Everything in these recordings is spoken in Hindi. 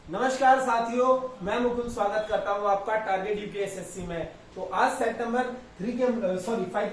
नमस्कार साथियों, मैं मुकुल स्वागत करता हूं आपका टारगेट यूपीएसएससी में। तो आज सेट नंबर 5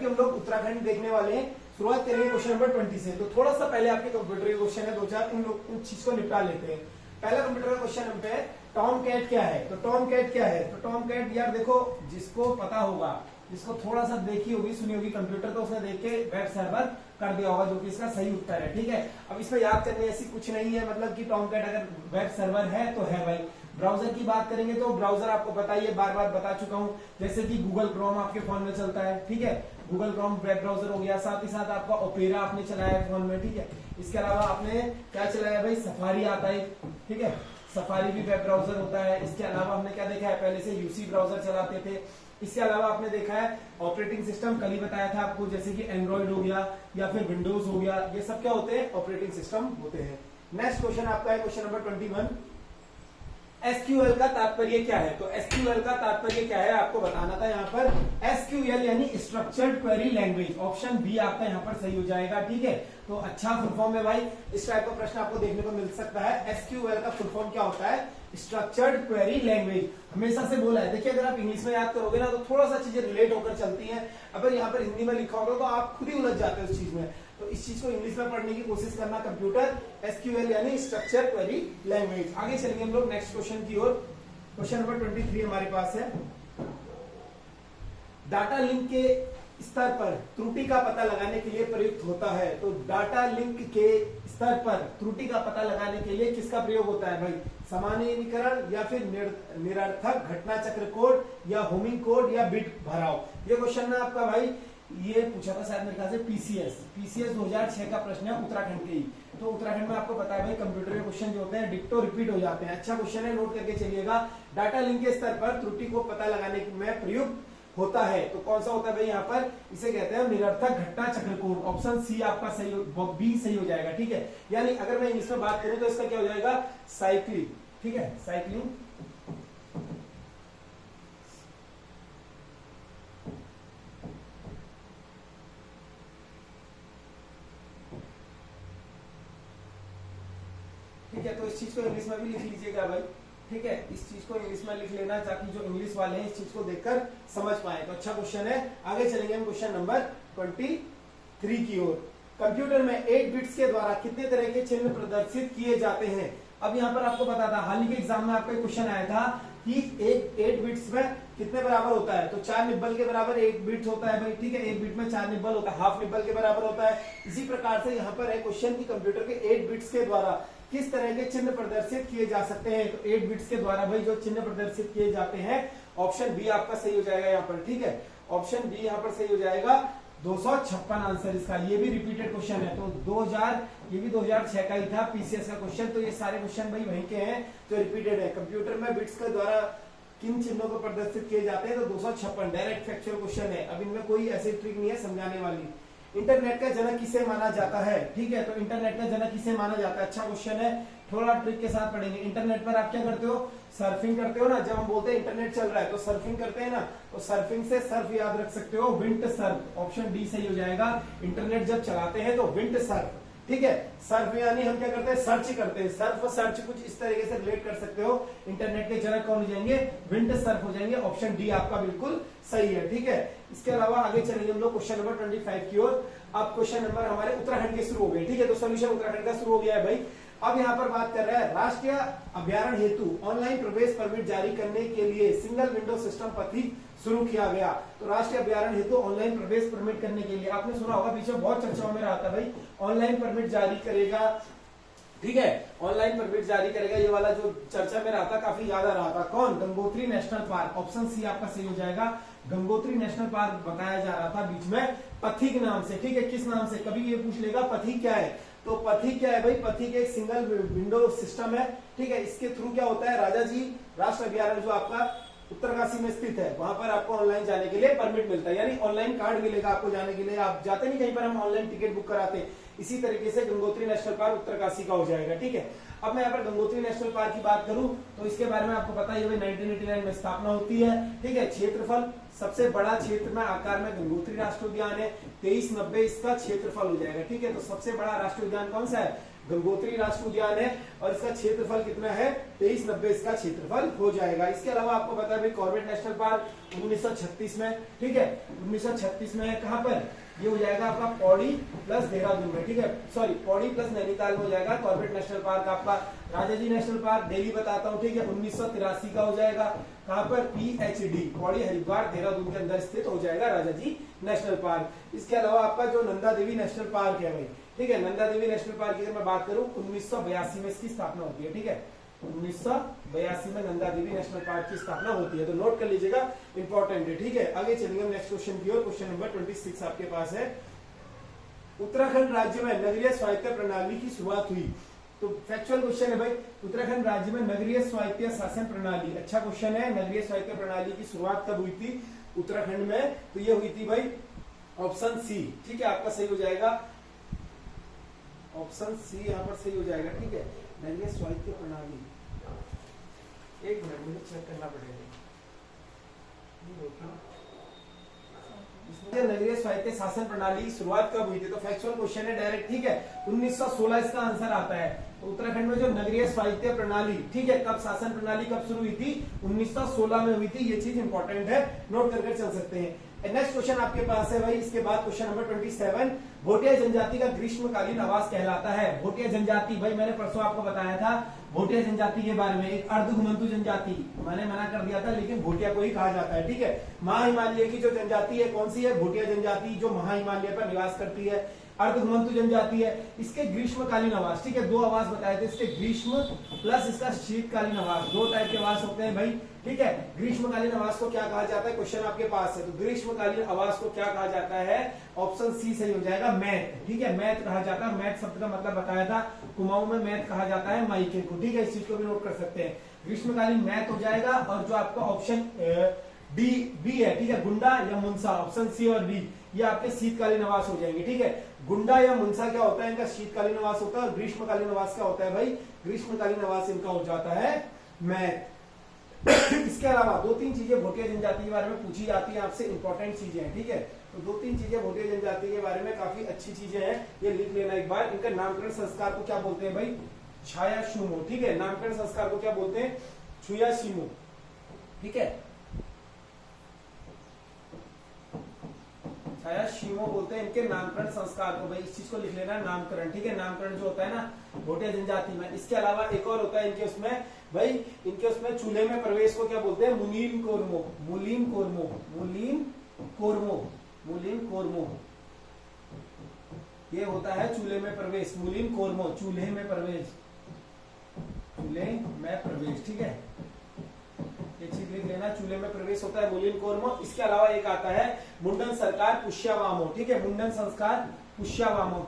के हम लोग उत्तराखंड देखने वाले हैं। शुरुआत करेंगे क्वेश्चन नंबर 20 से। तो थोड़ा सा पहले आपके कंप्यूटर के क्वेश्चन है, दो चार इन चीज को निपटा लेते हैं। पहला कंप्यूटर का क्वेश्चन हम पे टॉम कैट क्या है। तो टॉम कैट क्या है, तो टॉम कैट यार देखो, जिसको पता होगा, जिसको थोड़ा सा देखी होगी सुनी होगी कंप्यूटर, तो उसने देख के वेब सर्वर कर दिया होगा, जो कि इसका सही उत्तर है। ठीक है, अब इसमें याद करने ऐसी कुछ नहीं है, मतलब कि टॉम कैट अगर वेब सर्वर है तो है भाई। ब्राउजर की बात करेंगे तो ब्राउजर आपको पता ही है, बार बार बता चुका हूं, जैसे कि गूगल क्रोम आपके फोन में चलता है। ठीक है, गूगल क्रोम वेब ब्राउजर हो गया, साथ ही साथ आपका ओपेरा आपने चलाया है फोन में। ठीक है, इसके अलावा आपने क्या चलाया भाई, सफारी आता है। ठीक है, सफारी भी वेब ब्राउजर होता है। इसके अलावा हमने क्या देखा है, पहले से यूसी ब्राउजर चलाते थे। इसके अलावा आपने देखा है ऑपरेटिंग सिस्टम, कल ही बताया था आपको, जैसे कि एंड्रॉइड हो गया या फिर विंडोज हो गया, ये सब क्या होते हैं, ऑपरेटिंग सिस्टम होते हैं। नेक्स्ट क्वेश्चन आपका है क्वेश्चन नंबर 21। एसक्यूएल का तात्पर्य क्या है। तो एसक्यूएल का तात्पर्य क्या है आपको बताना था। यहाँ पर एसक्यूएल यानी structured query language, option B आपका यहाँ पर सही हो जाएगा। ठीक है, तो अच्छा फुल फॉर्म है भाई, इस टाइप का प्रश्न आपको देखने को मिल सकता है। एसक्यूएल का फुल फॉर्म क्या होता है, स्ट्रक्चर्ड क्वेरी लैंग्वेज। हमेशा से बोला है, देखिए अगर आप इंग्लिश में याद करोगे ना तो थोड़ा सा चीजें रिलेट होकर चलती हैं। अगर यहाँ पर हिंदी में लिखा होगा तो आप खुद ही उलझ जाते हो उस चीज में। तो इस चीज को इंग्लिश में पढ़ने की कोशिश करना कंप्यूटर। एसक्यूएल यानी स्ट्रक्चर क्वेरी लैंग्वेज। आगे चलेंगे हम लोग नेक्स्ट क्वेश्चन की ओर। क्वेश्चन नंबर 23 हमारे पास है। डाटा लिंक के स्तर पर त्रुटि का पता लगाने के लिए प्रयुक्त होता है। तो डाटा लिंक के स्तर पर त्रुटि का पता लगाने के लिए किसका प्रयोग होता है भाई, सामान्यीकरण या फिर निरर्थक घटना चक्र कोड या होमिंग कोड या बिट भराव। ये क्वेश्चन ना आपका भाई, ये पूछा था शायद मेरे ख्याल से पीसीएस 2006 का प्रश्न है, उत्तराखंड के ही। तो उत्तराखंड में आपको पता है भाई, कंप्यूटर के क्वेश्चन जो होते हैं डिक्टो रिपीट हो जाते हैं। अच्छा क्वेश्चन है, नोट करके चलिएगा। डाटा लिंक के स्तर पर त्रुटि को पता लगाने में प्रयुक्त होता है। तो कौन सा होता है भाई, यहाँ पर इसे कहते हैं निरर्थक घटना चक्र कोड। ऑप्शन सी आपका सही, बी सही हो जाएगा। ठीक है, यानी अगर मैं इंग्लिश में बात करूं तो इसका क्या हो जाएगा, साइक्लिंग। ठीक है, साइक्लिंग। ठीक है, तो इस चीज को इंग्लिश में भी लिख लीजिएगा भाई। ठीक है, इस चीज को इंग्लिश में लिख लेना ताकि जो इंग्लिश वाले हैं इस चीज को देखकर समझ पाए। तो अच्छा क्वेश्चन है। आगे चलेंगे हम क्वेश्चन नंबर 23 की ओर। कंप्यूटर में 8 बिट्स के द्वारा कितने तरह के चिन्ह प्रदर्शित किए जाते हैं। अब यहाँ पर आपको पता था, हाल ही के एग्जाम में आपका क्वेश्चन आया था कि एक 8 बिट्स में कितने बराबर होता है। तो 4 निब्बल के बराबर 1 बिट होता है भाई। ठीक है, 1 बिट में 4 निब्बल होता है, हाफ निब्बल के बराबर होता है। इसी प्रकार से यहाँ पर है क्वेश्चन की कंप्यूटर के 8 बिट्स के द्वारा किस तरह के चिन्ह प्रदर्शित किए जा सकते हैं। तो 8 बिट्स के द्वारा भाई जो चिन्ह प्रदर्शित किए जाते हैं, ऑप्शन बी आपका सही हो जाएगा यहाँ पर। ठीक है, ऑप्शन बी यहाँ पर सही हो जाएगा। 256 आंसर इसका। ये भी रिपीटेड क्वेश्चन है, तो 2000, ये भी 2006 का ही था पीसीएस का क्वेश्चन। तो ये सारे क्वेश्चन भाई वहीं के हैं जो रिपीटेड है। कंप्यूटर में बिट्स के द्वारा किन चिन्हों को प्रदर्शित किए जाते हैं, तो 256 डायरेक्ट फैक्चुअल क्वेश्चन है। अब इनमें कोई ऐसी ट्रिक नहीं है समझाने वाली। इंटरनेट का जनक किसे माना जाता है। ठीक है, तो इंटरनेट का जनक किसे माना जाता है, अच्छा क्वेश्चन है, थोड़ा ट्रिक के साथ पढ़ेंगे। इंटरनेट पर आप क्या करते हो, सर्फिंग करते हो ना। जब हम बोलते हैं इंटरनेट चल रहा है तो सर्फिंग करते हैं ना, तो सर्फिंग से सर्फ याद रख सकते हो, विंड सर्फ। ऑप्शन डी सही हो जाएगा। इंटरनेट जब चलाते हैं तो विंड सर्फ। ठीक है, सर्फ यानी हम क्या करते हैं, सर्च करते हैं। सर्फ सर्च कुछ इस तरीके से रिलेट कर सकते हो। इंटरनेट के जनक कौन हो जाएंगे, विंड सर्फ हो जाएंगे। ऑप्शन डी आपका बिल्कुल सही है। ठीक है, इसके अलावा आगे चलेंगे हम लोग क्वेश्चन नंबर 25 की ओर। अब क्वेश्चन नंबर हमारे उत्तराखंड के शुरू हो गए। ठीक है, तो सोल्यूशन उत्तराखंड का शुरू हो गया है भाई। अब यहाँ पर बात कर रहा है, राष्ट्रीय अभ्यारण्य हेतु ऑनलाइन प्रवेश परमिट जारी करने के लिए सिंगल विंडो सिस्टम पद्धति शुरू किया गया। तो राष्ट्रीय अभ्यारण्य हेतु ऑनलाइन प्रवेश परमिट करने के लिए आपने सुना होगा, पीछे बहुत चर्चाओं में रहा था भाई, ऑनलाइन परमिट जारी करेगा। ठीक है, ऑनलाइन परमिट जारी करेगा, ये वाला जो चर्चा में रहा था, काफी ज्यादा रहा था। कौन, Gangotri national park. Option C आपका सही हो जाएगा। गंगोत्री नेशनल पार्क बताया जा रहा था बीच में पथिक नाम से। ठीक है, किस नाम से, कभी ये पूछ लेगा पथिक क्या है। तो पथिक क्या है भाई, पथिक एक सिंगल विंडो सिस्टम है। ठीक है, इसके थ्रू क्या होता है, राजा जी राष्ट्रीय अभ्यारण्य जो आपका उत्तरकाशी में स्थित है, वहां पर आपको ऑनलाइन जाने के लिए परमिट मिलता है, यानी ऑनलाइन कार्ड मिलेगा आपको जाने के लिए। आप जाते नहीं कहीं पर, हम ऑनलाइन टिकट बुक कराते हैं। इसी तरीके से गंगोत्री नेशनल पार्क उत्तरकाशी का हो जाएगा। ठीक है, अब मैं यहाँ पर गंगोत्री नेशनल पार्क की बात करूं तो इसके बारे में आपको पता ही है, 1989 में स्थापना होती है। ठीक है, क्षेत्रफल सबसे बड़ा क्षेत्र में आकार में गंगोत्री राष्ट्रीय उद्यान है, 2390 इसका क्षेत्रफल हो जाएगा। ठीक है, तो सबसे बड़ा राष्ट्रीय उद्यान कौन सा है, गंगोत्री राष्ट्रीय उद्यान है और इसका क्षेत्रफल कितना है 2390 इसका क्षेत्रफल हो जाएगा। इसके अलावा आपको पता है भाई कॉर्बेट नेशनल पार्क 1936 में, ठीक है 1936 में है, कहां पर ये हो जाएगा आपका पौड़ी प्लस देहरादून में, ठीक है सॉरी पौड़ी प्लस नैनीताल में हो जाएगा कॉर्बेट नेशनल पार्क आपका। राजाजी नेशनल पार्क दिल्ली बताता हूँ, ठीक है 1983 का हो जाएगा, कहां पर PHD पौड़ी हरिद्वार देहरादून के अंदर स्थित हो जाएगा राजाजी नेशनल पार्क। इसके अलावा आपका जो नंदा देवी नेशनल पार्क है भाई, ठीक है नंदा देवी नेशनल पार्क की अगर मैं बात करूं 1982 में इसकी स्थापना होती है, ठीक है 1982 में नंदा देवी नेशनल पार्क की स्थापना होती है, तो नोट कर लीजिएगा इंपॉर्टेंट है, ठीक है। आगे चलेंगे हम नेक्स्ट क्वेश्चन की ओर। क्वेश्चन नंबर 26 आपके पास है, उत्तराखंड राज्य में नगरीय स्वायत्त प्रणाली की शुरुआत हुई। तो फैक्चुअल क्वेश्चन है भाई, उत्तराखंड राज्य में नगरीय स्वायत्त शासन प्रणाली, अच्छा क्वेश्चन है, नगरीय स्वायत्त प्रणाली की शुरुआत कब हुई थी उत्तराखंड में, तो ये हुई थी भाई ऑप्शन सी, ठीक है आपका सही हो जाएगा, ऑप्शन सी यहाँ पर सही हो जाएगा, ठीक है नगरीय स्वायत्त प्रणाली। एक मिनट मुझे चेक करना पड़ेगा, नगरीय स्वायत्त शासन प्रणाली की शुरुआत कब हुई थी, तो फैक्चुअल क्वेश्चन है डायरेक्ट, ठीक है 1916 इसका आंसर आता है। तो उत्तराखंड में जो नगरीय स्वायत्त प्रणाली, ठीक है कब शासन प्रणाली कब शुरू हुई थी 1916 में हुई थी, ये चीज इंपॉर्टेंट है, नोट करके चल सकते हैं। नेक्स्ट क्वेश्चन आपके पास है भाई, इसके बाद क्वेश्चन नंबर 27, भोटिया जनजाति का ग्रीष्मकालीन आवास कहलाता है। भोटिया जनजाति भाई मैंने परसों आपको बताया था भोटिया जनजाति के बारे में, एक अर्धघुमंतु जनजाति, मैंने मना कर दिया था लेकिन भोटिया को ही कहा जाता है, ठीक है। महाहिमालय की जो जनजाति है कौन सी है, भोटिया जनजाति, जो महाहिमालय पर निवास करती है, अर्धघुमंतु जनजाति है। इसके ग्रीष्मकालीन आवास, ठीक है दो आवास बताए थे, इसके ग्रीष्म प्लस इसका शीतकालीन आवास, दो टाइप के आवास होते हैं भाई, ठीक है। ग्रीष्मकालीन आवास को क्या कहा जाता है, क्वेश्चन आपके पास है, तो ग्रीष्मकालीन आवास को क्या कहा जाता है, ऑप्शन सी सही हो जाएगा मैथ, ठीक है मैथ कहा जाता है। मैथ शब्द का मतलब बताया था, कुमाऊं में मैथ कहा जाता है माइके को, ठीक है इस चीज को भी नोट कर सकते हैं। ग्रीष्मकालीन मैथ हो जाएगा, और जो आपका ऑप्शन बी है, ठीक है गुंडा या मुंसा, ऑप्शन सी और डी ये आपके शीतकालीन आवास हो जाएंगे, ठीक है। गुंडा या मुंसा क्या होता है, इनका शीतकालीन आवास होता है, और ग्रीष्मकालीन आवास क्या होता है भाई, ग्रीष्मकालीन आवास इनका हो जाता है मैथ। इसके अलावा दो तीन चीजें भोटिया जनजाति के बारे में पूछी जाती है आपसे, इंपॉर्टेंट चीजें हैं, ठीक है। तो दो तीन चीजें भोटिया जनजाति के बारे में काफी अच्छी चीजें हैं, ये लिख लेना एक बार। इनका नामकरण संस्कार को क्या बोलते हैं भाई, छाया शुमो, ठीक है नामकरण संस्कार को क्या बोलते हैं, छुया शिमो, ठीक है छाया शिमो बोलते हैं इनके नामकरण संस्कार को, भाई इस चीज को लिख लेना नामकरण, ठीक है नामकरण जो होता है ना भोटिया जनजाति में। इसके अलावा एक और होता है इनके उसमें भाई, इनके उसमें चूल्हे में प्रवेश को क्या बोलते हैं, मुलीन कोरमो, मुलीन कोरमो, मुलीन कोरमो, मुलीन कोरमो, ये होता है चूल्हे में प्रवेश, मुलीन कोरमो चूल्हे में प्रवेश, चूल्हे में प्रवेश, ठीक है ये चीज लिख लेना, चूल्हे में प्रवेश होता है मुलीन कोरमो। इसके अलावा एक आता है मुंडन सरकार पुष्यावामो, ठीक है मुंडन संस्कार पुष्यावामो,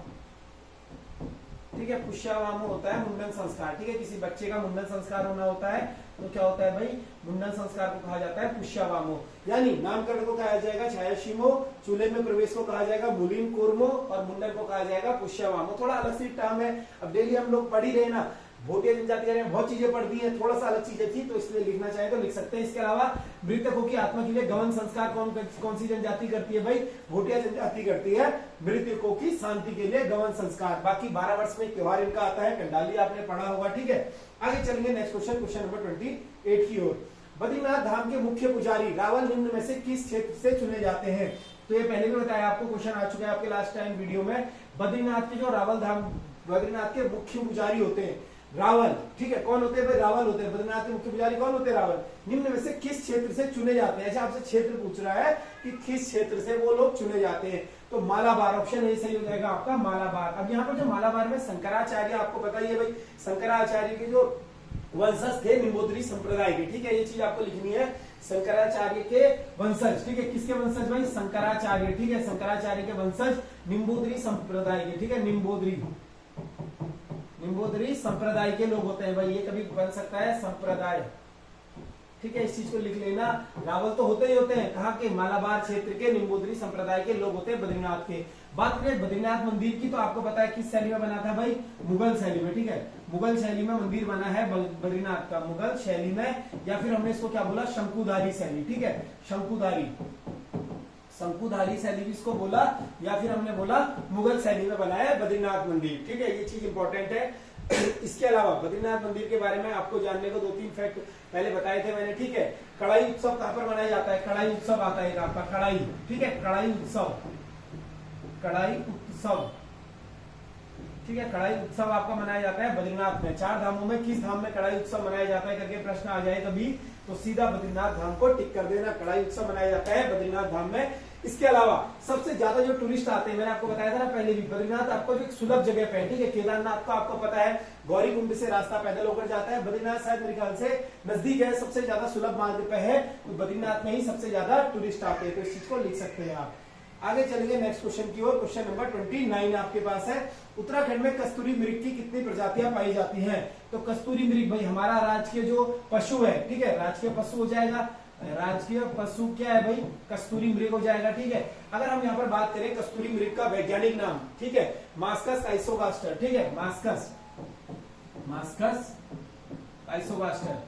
ठीक है पुष्यावामो होता है मुंडन संस्कार, ठीक है किसी बच्चे का मुंडन संस्कार होना होता है तो क्या होता है भाई, मुंडन संस्कार को कहा जाता है पुष्यावामो। यानी नामकरण को कहा जाएगा छायाशिमो, चूल्हे में प्रवेश को कहा जाएगा मुलीन कोरमो, और मुंडन को कहा जाएगा पुष्यावामो। थोड़ा अलग सी टर्म है, अब डेली हम लोग पढ़ ही रहे ना, भोटिया जनजाति में बहुत चीजें पढ़ दी है, थोड़ा सा अलग चीजें थी तो इसलिए लिखना चाहे तो लिख सकते हैं। इसके अलावा मृतकों की आत्मा के लिए गवन संस्कार कौन सी जनजाति करती है भाई, भोटिया जनजाति करती है, मृतकों की शांति के लिए गवन संस्कार। बाकी 12 वर्ष में त्योहार इनका आता है, कंडाली आपने पढ़ा होगा, ठीक है। आगे चलेंगे नेक्स्ट क्वेश्चन, क्वेश्चन नंबर 28 की ओर। बद्रीनाथ धाम के मुख्य पुजारी रावल निम्न में से किस क्षेत्र से चुने जाते हैं, तो ये पहले भी बताया आपको, क्वेश्चन आ चुका है आपके लास्ट टाइम वीडियो में। बद्रीनाथ के जो रावल धाम, बद्रीनाथ के मुख्य पुजारी होते हैं रावल, ठीक है कौन होते हैं भाई, रावल होते हैं। बद्रीनाथ के मुख्य पुजारी कौन होते हैं, रावल। निम्न में से किस क्षेत्र से चुने जाते हैं, ऐसे आपसे क्षेत्र पूछ रहा है कि किस क्षेत्र से वो लोग चुने जाते हैं, तो मालाबार ऑप्शन ए सही हो जाएगा आपका, मालाबार। अब यहाँ पर जो मालाबार में शंकराचार्य, आपको बताइए भाई शंकराचार्य के जो वंशज थे निम्बोदरी संप्रदाय के, ठीक है ये चीज आपको लिखनी है, शंकराचार्य के वंशज, ठीक है किसके वंशज भाई, शंकराचार्य, ठीक है शंकराचार्य के वंशज निम्बोदरी संप्रदाय के, ठीक है निम्बोदरी संप्रदाय के लोग होते हैं भाई, ये कभी बन सकता है संप्रदाय, ठीक है इस चीज को लिख लेना। रावल तो होते ही होते हैं, कहा के मालाबार क्षेत्र के निम्बोदरी संप्रदाय के लोग होते हैं बद्रीनाथ के। बात करें बद्रीनाथ मंदिर की तो आपको पता है किस शैली में बना था भाई, मुगल शैली में, ठीक है मुगल शैली में मंदिर बना है बद्रीनाथ का, मुगल शैली में, या फिर हमने इसको क्या बोला शंकुधारी शैली, ठीक है शंकुधारी शंकुधारी शैली भी इसको बोला, या फिर हमने बोला मुगल शैली में बनाया बद्रीनाथ मंदिर। ठीक है, ये चीज इंपॉर्टेंट है। इसके अलावा बद्रीनाथ मंदिर के बारे में आपको जानने को 2-3 फैक्ट पहले बताए थे मैंने। ठीक है, कड़ाई उत्सव कहां पर मनाया जाता है? कड़ाई उत्सव आता है आपका कड़ाई। ठीक है, कड़ाई उत्सव, कड़ाई उत्सव। ठीक है, कड़ाई उत्सव आपका मनाया जाता है बद्रीनाथ में। 4 धामों में किस धाम में कड़ाई उत्सव मनाया जाता है करके प्रश्न आ जाए कभी तो सीधा बद्रीनाथ धाम को टिक कर देना। कड़ाई उत्सव मनाया जाता है बद्रीनाथ धाम में। इसके अलावा सबसे ज्यादा जो टूरिस्ट आते हैं, मैंने आपको बताया था ना पहले भी, बद्रीनाथ आपको जो एक सुलभ जगह पे है। ठीक है, केदारनाथ का आपको पता है गौरीकुंड से रास्ता पैदल होकर जाता है, बद्रीनाथ शायद मेरे ख्याल से नजदीक है, सबसे ज्यादा सुलभ मार्ग पे है, तो बद्रीनाथ में ही सबसे ज्यादा टूरिस्ट आते हैं। तो इस चीज को लिख सकते हैं आप। आगे चलेंगे नेक्स्ट क्वेश्चन की ओर। क्वेश्चन नंबर 29 आपके पास है। उत्तराखंड में कस्तूरी मृग की कितनी प्रजातियां पाई जाती हैं? तो कस्तूरी मृग भाई हमारा राजकीय जो पशु है। ठीक है, राजकीय पशु हो जाएगा, राजकीय पशु क्या है भाई? कस्तूरी मृग हो जाएगा। ठीक है, अगर हम यहाँ पर बात करें कस्तूरी मृग का वैज्ञानिक नाम, ठीक है, मास्कस आइसोगास्टर। ठीक है, मास्कस, मास्कस आइसोगास्टर।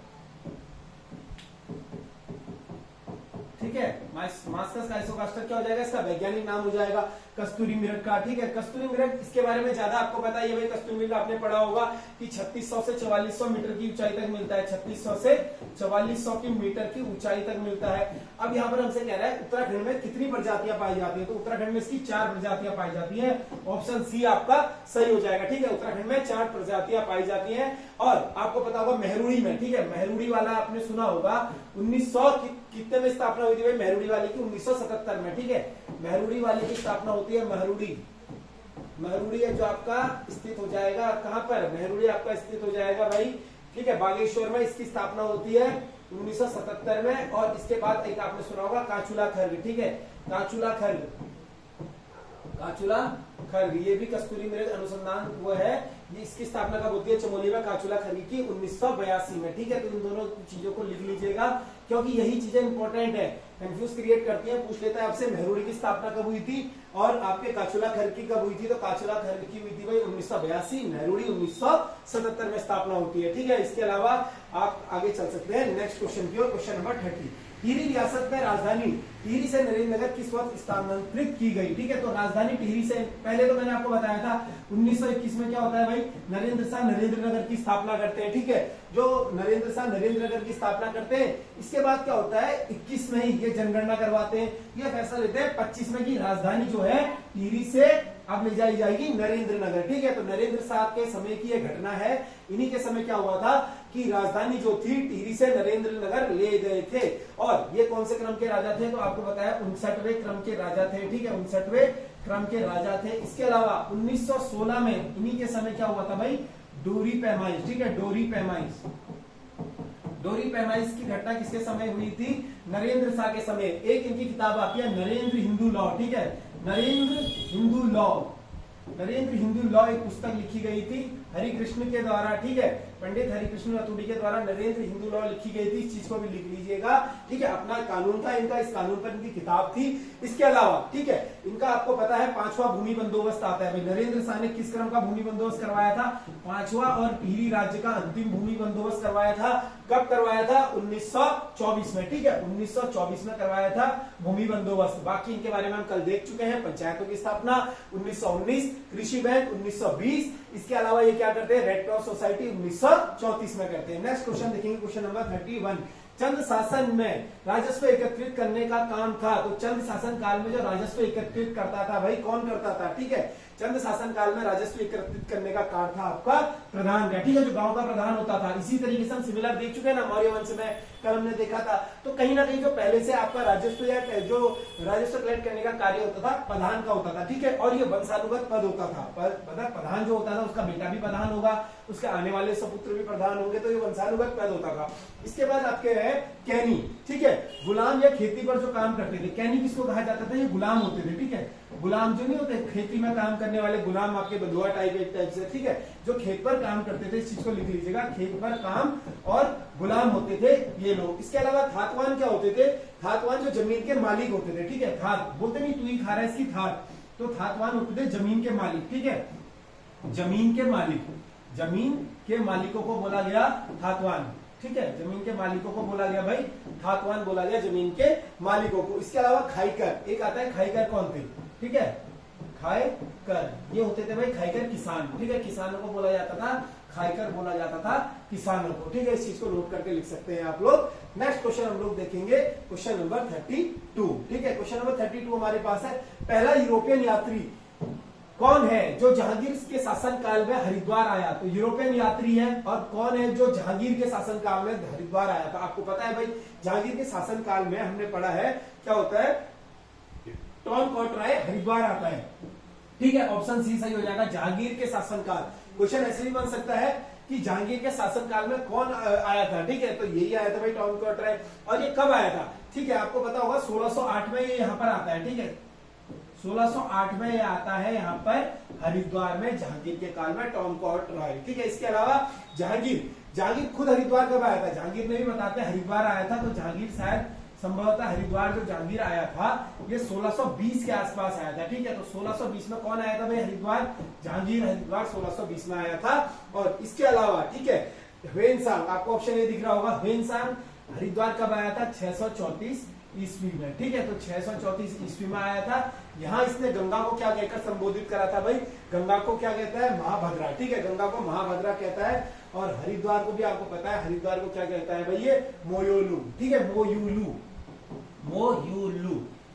ठीक है, मास्कस आइसोगास्टर क्या हो जाएगा? इसका वैज्ञानिक नाम हो जाएगा कस्तूरी मृग का। ठीक है, कस्तूरी मृग इसके बारे में ज्यादा आपको पता है भाई। कस्तूरी मृग आपने पढ़ा होगा कि 3600 से 4400 मीटर की ऊंचाई तक मिलता है, 3600 से 4400 की मीटर की ऊंचाई तक मिलता है। अब यहाँ पर हमसे कह रहा है उत्तराखंड में कितनी प्रजातियां पाई जाती है? तो उत्तराखंड में इसकी 4 प्रजातियां पाई जाती है। ऑप्शन सी आपका सही हो जाएगा। ठीक है, उत्तराखंड में 4 प्रजातियां पाई जाती है। और आपको पता होगा मेहरुड़ी में, ठीक है, मेहरुड़ी वाला आपने सुना होगा 1900 कितने में स्थापना हुई थी भाई मेहरुड़ी वाले की? 1977 में। ठीक है, मेहरुड़ी वाले की स्थापना होती है मेहरुड़ी। मेहरुड़ी है जो आपका स्थित हो जाएगा कहां पर? मेहरुड़ी आपका स्थित हो जाएगा भाई, ठीक है, बागेश्वर में इसकी स्थापना होती है 1977 में। और इसके बाद एक आपने सुना होगा काचुला खर्ग। ठीक है, काचुला खर्ग, काचुला खर्ग, ये भी कस्तूरी मृग अनुसंधान वो है। ये इसकी स्थापना कब होती है? चमोली में काचुला खर्ग की 1982 में। ठीक है, तो इन दोनों चीजों को लिख लीजिएगा क्योंकि यही चीजें इंपॉर्टेंट है, कंफ्यूज क्रिएट करती हैं। पूछ लेता है आपसे मेहरुड़ी की स्थापना कब हुई थी और आपके काचुला खर्ग की कब हुई थी? तो काचुला खर्ग की हुई थी भाई 1982, मेहरुड़ी 1977 में स्थापना होती है। ठीक है, इसके अलावा आप आगे चल सकते हैं नेक्स्ट क्वेश्चन की ओर। क्वेश्चन नंबर 30, टिहरी रियासत में राजधानी टिहरी से नरेंद्रनगर किस वक्त स्थानांतरित की गई? ठीक है, तो राजधानी टिहरी से, पहले तो मैंने आपको बताया था 1921 में क्या होता है भाई? नरेंद्र शाह नरेंद्रनगर की स्थापना करते हैं। ठीक है, जो नरेंद्र शाह नरेंद्रनगर की स्थापना करते हैं, इसके बाद क्या होता है 21 में ही ये जनगणना करवाते हैं, ये फैसला लेते हैं 25 में की राजधानी जो है टिहरी से अब ले जाई जाएगी नरेंद्रनगर। ठीक है, तो नरेंद्र शाह के समय की यह घटना है। इन्हीं के समय क्या हुआ था कि राजधानी जो थी टिहरी से नरेंद्रनगर ले गए थे। और ये कौन से क्रम के राजा थे? तो आपको बताया 59वें क्रम के राजा थे। ठीक है, 59वें क्रम के राजा थे। इसके अलावा 1916 में इन्हीं के समय क्या हुआ था भाई? डोरी पैमाइश। ठीक है, डोरी पैमाइश, डोरी पैमाइश की घटना किसके समय हुई थी? नरेंद्र शाह के समय। एक इनकी किताब आती है नरेंद्र हिंदू लॉ। ठीक है, नरेंद्र हिंदू लॉ, नरेंद्र हिंदू लॉ एक पुस्तक लिखी गई थी हरिकृष्ण के द्वारा। ठीक है, पंडित हरिकृष्ण रतूड़ी के द्वारा नरेंद्र हिंदू लॉ लिखी गई थी। इस चीज को भी लिख लीजिएगा। ठीक है, अपना कानून था इनका, इस कानून पर इनकी किताब थी। इसके अलावा ठीक है, इनका आपको पता है 5वां भूमि बंदोबस्त आता है भाई। नरेंद्र शाह ने किस क्रम का भूमि बंदोबस्त करवाया था? 5वां, और टिहरी राज्य का अंतिम भूमि बंदोबस्त करवाया था। कब करवाया था? 1924 में। ठीक है, 1924 में करवाया था भूमि बंदोबस्त। बाकी इनके बारे में हम कल देख चुके हैं। पंचायतों की स्थापना 1919, कृषि बैंक 1920। इसके अलावा ये क्या करते हैं? रेड क्रॉस सोसाइटी 1934 में करते हैं। नेक्स्ट क्वेश्चन देखेंगे, क्वेश्चन नंबर 31, चंद शासन में राजस्व एकत्रित करने का काम था। तो चंद शासन काल में जो राजस्व एकत्रित करता था भाई, कौन करता था? ठीक है, चंद शासन काल में राजस्व एकत्रित करने का कार्य था आपका प्रधान का। ठीक है, जो गांव का प्रधान होता था। इसी तरीके से हम सिमिलर देख चुके हैं ना, मौर्य वंश में कल हमने देखा था। तो कहीं ना कहीं जो पहले से आपका राजस्व या जो राजस्व कलेक्ट करने का कार्य होता था प्रधान का होता था। ठीक है, और ये वंशानुगत पद होता था। प्रधान जो होता था उसका बेटा भी प्रधान होगा, उसके आने वाले सपुत्र भी प्रधान होंगे, तो ये वंशानुगत पद होता था। इसके बाद आपके है कैनी। ठीक है, गुलाम या खेती पर जो काम करते थे, कैनी किसको कहा जाता था? ये गुलाम होते थे। ठीक है, गुलाम जो नहीं होते खेती में काम करने वाले गुलाम, आपके बंधुआ टाइप एक टाइप से। ठीक है, जो खेत पर काम करते थे, इस चीज को लिख लीजिएगा, खेत पर काम और गुलाम होते थे ये लोग। इसके अलावा थातवान क्या होते थे? थातवान जो जमीन के मालिक होते थे। ठीक है, थात बोलते नहीं, तू ही खा रहा है इसकी थात, तो थातवान होते थे जमीन के मालिक। ठीक है, जमीन के मालिक, जमीन के मालिकों को बोला गया थातवान। ठीक है, जमीन के मालिकों को बोला गया भाई, खाकवान बोला गया जमीन के मालिकों को। इसके अलावा खाईकर, एक आता है खाईकर कौन थे, ठीक है, खाईकर, ये होते थे भाई खाईकर किसान, ठीक है, किसानों को बोला जाता था खाईकर, बोला जाता था किसानों को, ठीक है, इस चीज को नोट करके लिख सकते हैं आप लोग। नेक्स्ट क्वेश्चन हम लोग देखेंगे, क्वेश्चन नंबर 32, ठीक है, क्वेश्चन नंबर 32 हमारे पास है, पहला यूरोपियन यात्री कौन है जो जहांगीर के शासन काल में हरिद्वार आया? तो यूरोपियन यात्री है, और कौन है जो जहांगीर के शासन काल में हरिद्वार आया? तो आपको पता है भाई, जहांगीर के शासन काल में हमने पढ़ा है क्या होता है, टॉम कॉटराय हरिद्वार आता है, ठीक है, ऑप्शन सी सही हो जाएगा, जहांगीर के शासनकाल। क्वेश्चन ऐसे भी बन सकता है कि जहांगीर के शासनकाल में कौन आया था, ठीक है, तो यही आया था भाई टॉम कॉटराय। और ये कब आया था, ठीक है, आपको पता होगा 1608 में ये यहाँ पर आता है, ठीक है, 1608 में ये आता है यहाँ पर हरिद्वार में, जहांगीर के काल में टॉम कॉटराय, ठीक है। इसके अलावा जहांगीर खुद हरिद्वार कब आया था, जहांगीर ने भी बताते हरिद्वार आया था, तो जहांगीर शायद संभवतः हरिद्वार जो जहांगीर आया था ये 1620 के आसपास आया था, ठीक है, तो 1620 में कौन आया था भाई हरिद्वार, जहांगीर हरिद्वार 1620 में आया था। और इसके अलावा, ठीक है, ह्वेनसांग, आपको ऑप्शन ए दिख रहा होगा, ह्वेनसांग हरिद्वार कब आया था, 634 ईस्वी में, ठीक है, तो 634 ईस्वी में आया था। यहाँ इसने गंगा को क्या कहकर संबोधित करा था भाई, गंगा को क्या कहता है, महाभद्रा, ठीक है, गंगा को महाभद्रा कहता है। और हरिद्वार को भी आपको पता है, हरिद्वार को क्या कहता है भाई, ये मोयोलू, ठीक है, मोयूलू,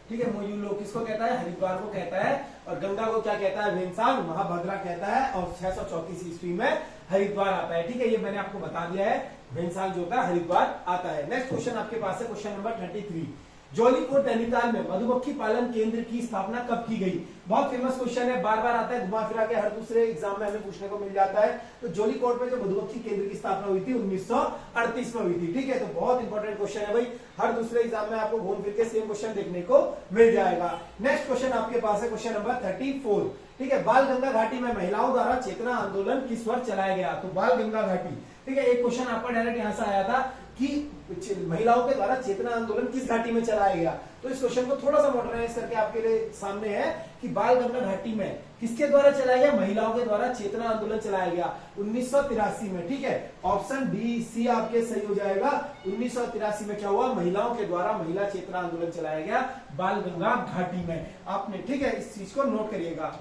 ठीक है, मोयूलू किसको कहता है, हरिद्वार को कहता है। और गंगा को क्या कहता है, ह्वेनसांग, महाभद्रा कहता है, और 634 ईस्वी में हरिद्वार आता है, ठीक है, ये मैंने आपको बता दिया है, ह्वेनसांग जो होता है हरिद्वार आता है। नेक्स्ट क्वेश्चन आपके पास है, क्वेश्चन नंबर 33, जौलीकोट नैनीताल में मधुमक्खी पालन केंद्र की स्थापना कब की गई? बहुत फेमस क्वेश्चन है, बार बार आता है, घुमा फिरा के हर दूसरे एग्जाम में हमें पूछने को मिल जाता है। तो जौलीकोट में जो मधुमक्खी केंद्र की स्थापना हुई थी 1938 में हुई थी, ठीक है, तो बहुत इंपॉर्टेंट क्वेश्चन है भाई, हर दूसरे एग्जाम में आपको घूम फिर के सेम क्वेश्चन देखने को मिल जाएगा। नेक्स्ट क्वेश्चन आपके पास है, क्वेश्चन नंबर 34, ठीक है, बाल गंगा घाटी में महिलाओं द्वारा चेतना आंदोलन किस वर्ष चलाया गया? तो बाल गंगा घाटी, ठीक है, एक क्वेश्चन आपका डायरेक्ट यहां से आया था कि महिलाओं के द्वारा चेतना आंदोलन किस घाटी में चलाया गया। तो इस क्वेश्चन को थोड़ा सा मॉडर्नाइज करके आपके लिए सामने है कि बाल गंगा घाटी में किसके द्वारा चलाया गया, महिलाओं के द्वारा चेतना आंदोलन चलाया गया 1983 में, ठीक है, ऑप्शन बी सी आपके सही हो जाएगा। 1983 में क्या हुआ, महिलाओं के द्वारा महिला चेतना आंदोलन चलाया गया बाल गंगा घाटी में, आपने, ठीक है, इस चीज को नोट करिएगा।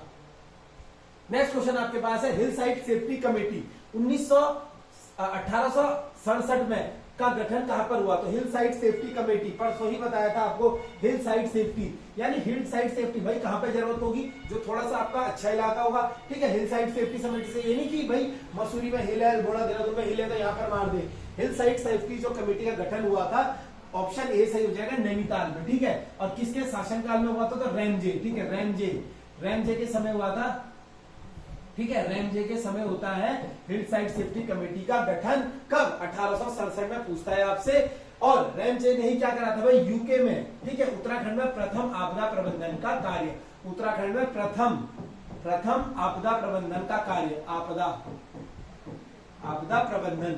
नेक्स्ट क्वेश्चन आपके पास है, हिल साइड सेफ्टी कमेटी 1867 में का गठन कहां पर हुआ? तो हिल साइड सेफ्टी कमेटी, परसों ही बताया था आपको, हिल साइड सेफ्टी, यानी हिल साइड सेफ्टी भाई कहां पे जरूरत होगी, जो थोड़ा सा आपका अच्छा इलाका होगा, ठीक है, हिल साइड सेफ्टी कमेटी से ये नहीं कि भाई मसूरी में हिल है, अल्मोड़ा देहरादून में हिल है तो यहाँ पर मार दे। हिल साइड सेफ्टी जो कमेटी का गठन हुआ था, ऑप्शन ए सही हो जाएगा, नैनीताल में, ठीक है, और किसके शासनकाल में हुआ था? तो रैमजे, ठीक है, रैमजे के समय हुआ था, ठीक है, रैमजे के समय होता है हिल साइड सेफ्टी कमेटी का गठन, कब? 1867 में पूछता है आपसे। और रैमजे ने ही क्या करा था भाई, यूके में, ठीक है, उत्तराखंड में प्रथम आपदा प्रबंधन का कार्य, उत्तराखंड में प्रथम आपदा प्रबंधन का कार्य, आपदा प्रबंधन,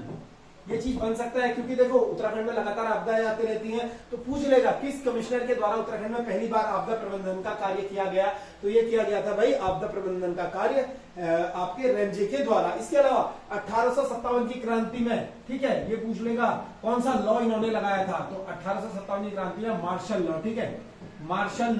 ये चीज बन सकता है, क्योंकि देखो उत्तराखंड में लगातार आपदाएं आती रहती हैं, तो पूछ लेगा किस कमिश्नर के द्वारा उत्तराखंड में पहली बार आपदा प्रबंधन का कार्य किया गया? तो ये किया गया था भाई आपदा प्रबंधन का कार्य आपके रैमजे के द्वारा। इसके अलावा 1857 की क्रांति में, ठीक है, ये पूछ लेगा कौन सा लॉ इन्होंने लगाया था? तो 1857 की क्रांति में मार्शल लॉ, ठीक है, मार्शल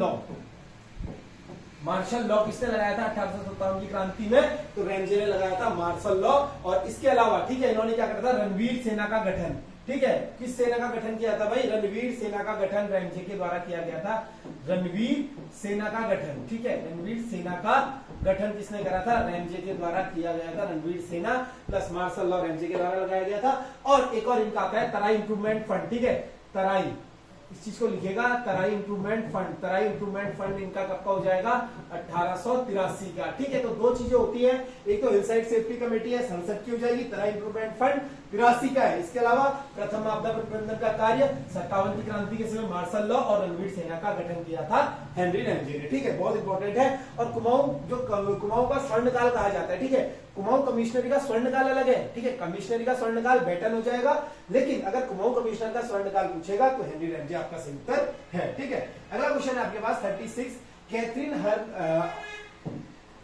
लॉ किसने लगाया था 1857 की क्रांति में? तो रैमजे ने लगाया था मार्शल लॉ। और इसके अलावा, ठीक है, इन्होंने क्या करा था, रणवीर सेना का गठन, ठीक है, किस सेना का गठन किया था भाई? रणवीर सेना का गठन रैमजे के द्वारा किया गया था, रणवीर सेना का गठन, ठीक है, रणवीर सेना का गठन किसने करा था? रैमजे के द्वारा किया गया था, रणवीर सेना प्लस मार्शल लॉ रैमजे के द्वारा लगाया गया था। और एक और इनका आता है तराई इंप्रूवमेंट फंड, ठीक है, तराई, इस चीज को लिखेगा, तराई इंप्रूवमेंट फंड इनका कब का हो जाएगा? 1883 का, ठीक है। तो दो चीजें होती है, एक तो हिल साइड सेफ्टी कमेटी है, संसद की हो जाएगी, तराई इंप्रूवमेंट फंड 83 का है। इसके अलावा प्रथम आपदा प्रबंधन का कार्य 57 की क्रांति के समय मार्शल लॉ और रणवीर सेना का गठन किया था हेनरी रैमजे ने, ठीक है, बहुत इंपॉर्टेंट है। और कुमाऊं का स्वर्णकाल कहा जाता है, ठीक है, कुमाऊं कमिश्नरी का स्वर्णकाल अलग है, ठीक है, कमिश्नरी का स्वर्णकाल बेटन हो जाएगा, लेकिन अगर कुमाऊं कमिश्नर का स्वर्णकाल पूछेगा तो हेनरी रैमजे आपका सही उत्तर है, ठीक है। अगला क्वेश्चन है आपके पास 36,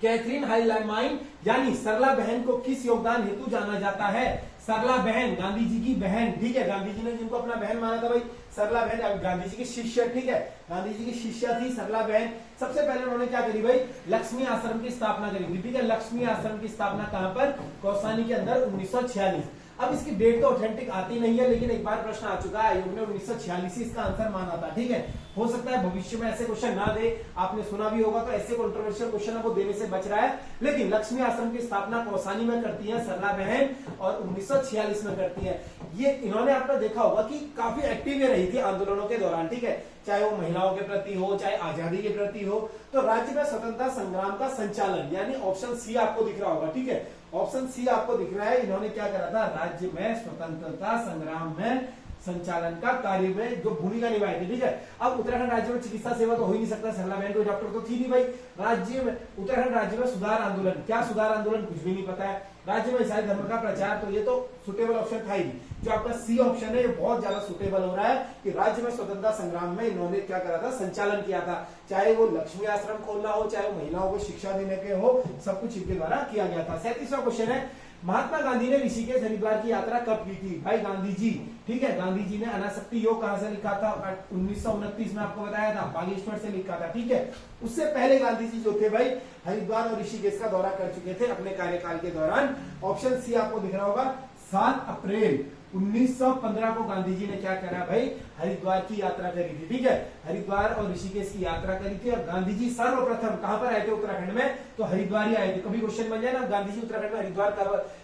कैथरीन हाइलामाइन यानी सरला बहन को किस योगदान हेतु जाना जाता है? सरला बहन, गांधी जी की बहन, ठीक है, गांधी जी ने जिनको अपना बहन माना था भाई, सरला बहन गांधी जी की शिष्य, ठीक है, गांधी जी की शिष्या थी सरला बहन। सबसे पहले उन्होंने क्या करी भाई, लक्ष्मी आश्रम की स्थापना करी थी, ठीक है, लक्ष्मी आश्रम की स्थापना कहां पर, कौसानी के अंदर 1946। अब इसकी डेट तो ऑथेंटिक आती नहीं है, लेकिन एक बार प्रश्न आ चुका है, आयोग ने 1946 इसका आंसर माना था, ठीक है। हो सकता है भविष्य में ऐसे क्वेश्चन ना दे, आपने सुना भी होगा, तो ऐसे कंट्रोवर्शियल क्वेश्चन वो देने से बच रहा है। लेकिन लक्ष्मी आश्रम की स्थापना कौसानी में करती है सरला बहन और 1946 में करती है। ये इन्होंने आपने देखा होगा कि काफी एक्टिव रही थी आंदोलनों के दौरान, ठीक है, चाहे वो महिलाओं के प्रति हो, चाहे आजादी के प्रति हो। तो राज्य में स्वतंत्रता संग्राम का संचालन, यानी ऑप्शन सी आपको दिख रहा होगा, ठीक है, ऑप्शन सी आपको दिख रहा है। इन्होंने क्या करा था, राज्य में स्वतंत्रता संग्राम में संचालन का कार्य में जो भूमिका निभाई थी, ठीक है। अब उत्तराखंड राज्य में चिकित्सा सेवा तो हो ही नहीं सकता, सरला बहन कोई डॉक्टर तो थी नहीं भाई। राज्य में, उत्तराखंड राज्य में सुधार आंदोलन, क्या सुधार आंदोलन, कुछ भी नहीं पता है। राज्य में ईसाई धर्म का प्रचार, तो ये तो सुटेबल ऑप्शन था ही। जो आपका सी ऑप्शन है ये बहुत ज्यादा सुटेबल हो रहा है कि राज्य में स्वतंत्रता संग्राम में इन्होंने क्या करा था, संचालन किया था। चाहे वो लक्ष्मी आश्रम खोलना हो, चाहे वो महिलाओं को शिक्षा देने के हो, सब कुछ इनके द्वारा किया गया था। 37वां क्वेश्चन है, महात्मा गांधी ने ऋषिकेश हरिद्वार की यात्रा कब की थी? भाई गांधी जी, ठीक है, गांधी जी ने अनासक्ति योग कहां से लिखा था, 1929 में आपको बताया था, बागेश्वर से लिखा था, ठीक है। उससे पहले गांधी जी जो थे भाई हरिद्वार और ऋषिकेश का दौरा कर चुके थे अपने कार्यकाल के दौरान। ऑप्शन सी आपको दिख रहा होगा, 7 अप्रैल 1915 को गांधी जी ने क्या करा भाई, हरिद्वार की यात्रा करी थी, ठीक है, हरिद्वार और ऋषिकेश की यात्रा करी थी। और गांधी जी सर्वप्रथम कहां पर आए थे, उत्तराखंड में, तो हरिद्वार ही आए थे। कभी क्वेश्चन बन जाए ना, गांधी जी उत्तराखंड में, हरिद्वार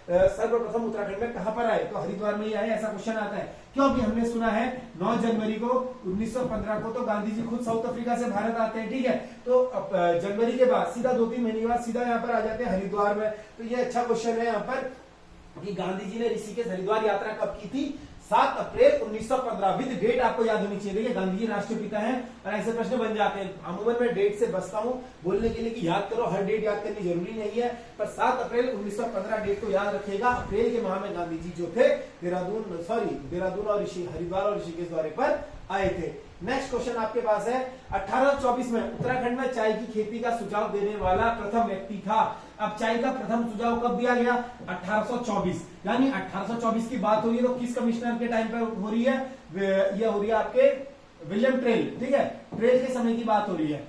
सर्वप्रथम उत्तराखंड में कहां पर आए, तो हरिद्वार में ही आए, ऐसा क्वेश्चन आता है। क्योंकि हमने सुना है 9 जनवरी को 1915 को तो गांधी जी खुद साउथ अफ्रीका से भारत आते हैं, ठीक है, तो जनवरी के बाद सीधा 2-3 महीने के बाद सीधा यहाँ पर आ जाते हैं हरिद्वार में। तो ये अच्छा क्वेश्चन है यहाँ पर कि गांधी जी ने ऋषिकेश हरिद्वार यात्रा कब की थी, 7 अप्रैल 1915। विद डेट आपको याद होनी चाहिए। देखिए गांधी जी राष्ट्रपिता हैं और ऐसे प्रश्न बन जाते हैं। अमूमन मैं डेट से बचता हूं बोलने के लिए कि याद करो, हर डेट याद करनी जरूरी नहीं है, पर 7 अप्रैल 1915 डेट को याद रखेगा। अप्रैल के माह में गांधी जी जो थे देहरादून और हरिद्वार और ऋषिकेश दौरे पर आए थे। नेक्स्ट क्वेश्चन आपके पास है, 1824 में उत्तराखंड में चाय की खेती का सुझाव देने वाला प्रथम व्यक्ति था। अब चाय का प्रथम सुझाव कब दिया गया, 1824, यानी 1824 की बात हो रही है तो किस कमिश्नर के टाइम पर हो रही है, ये हो रही है आपके विलियम ट्रेल, ठीक है, ट्रेल के समय की बात हो रही है,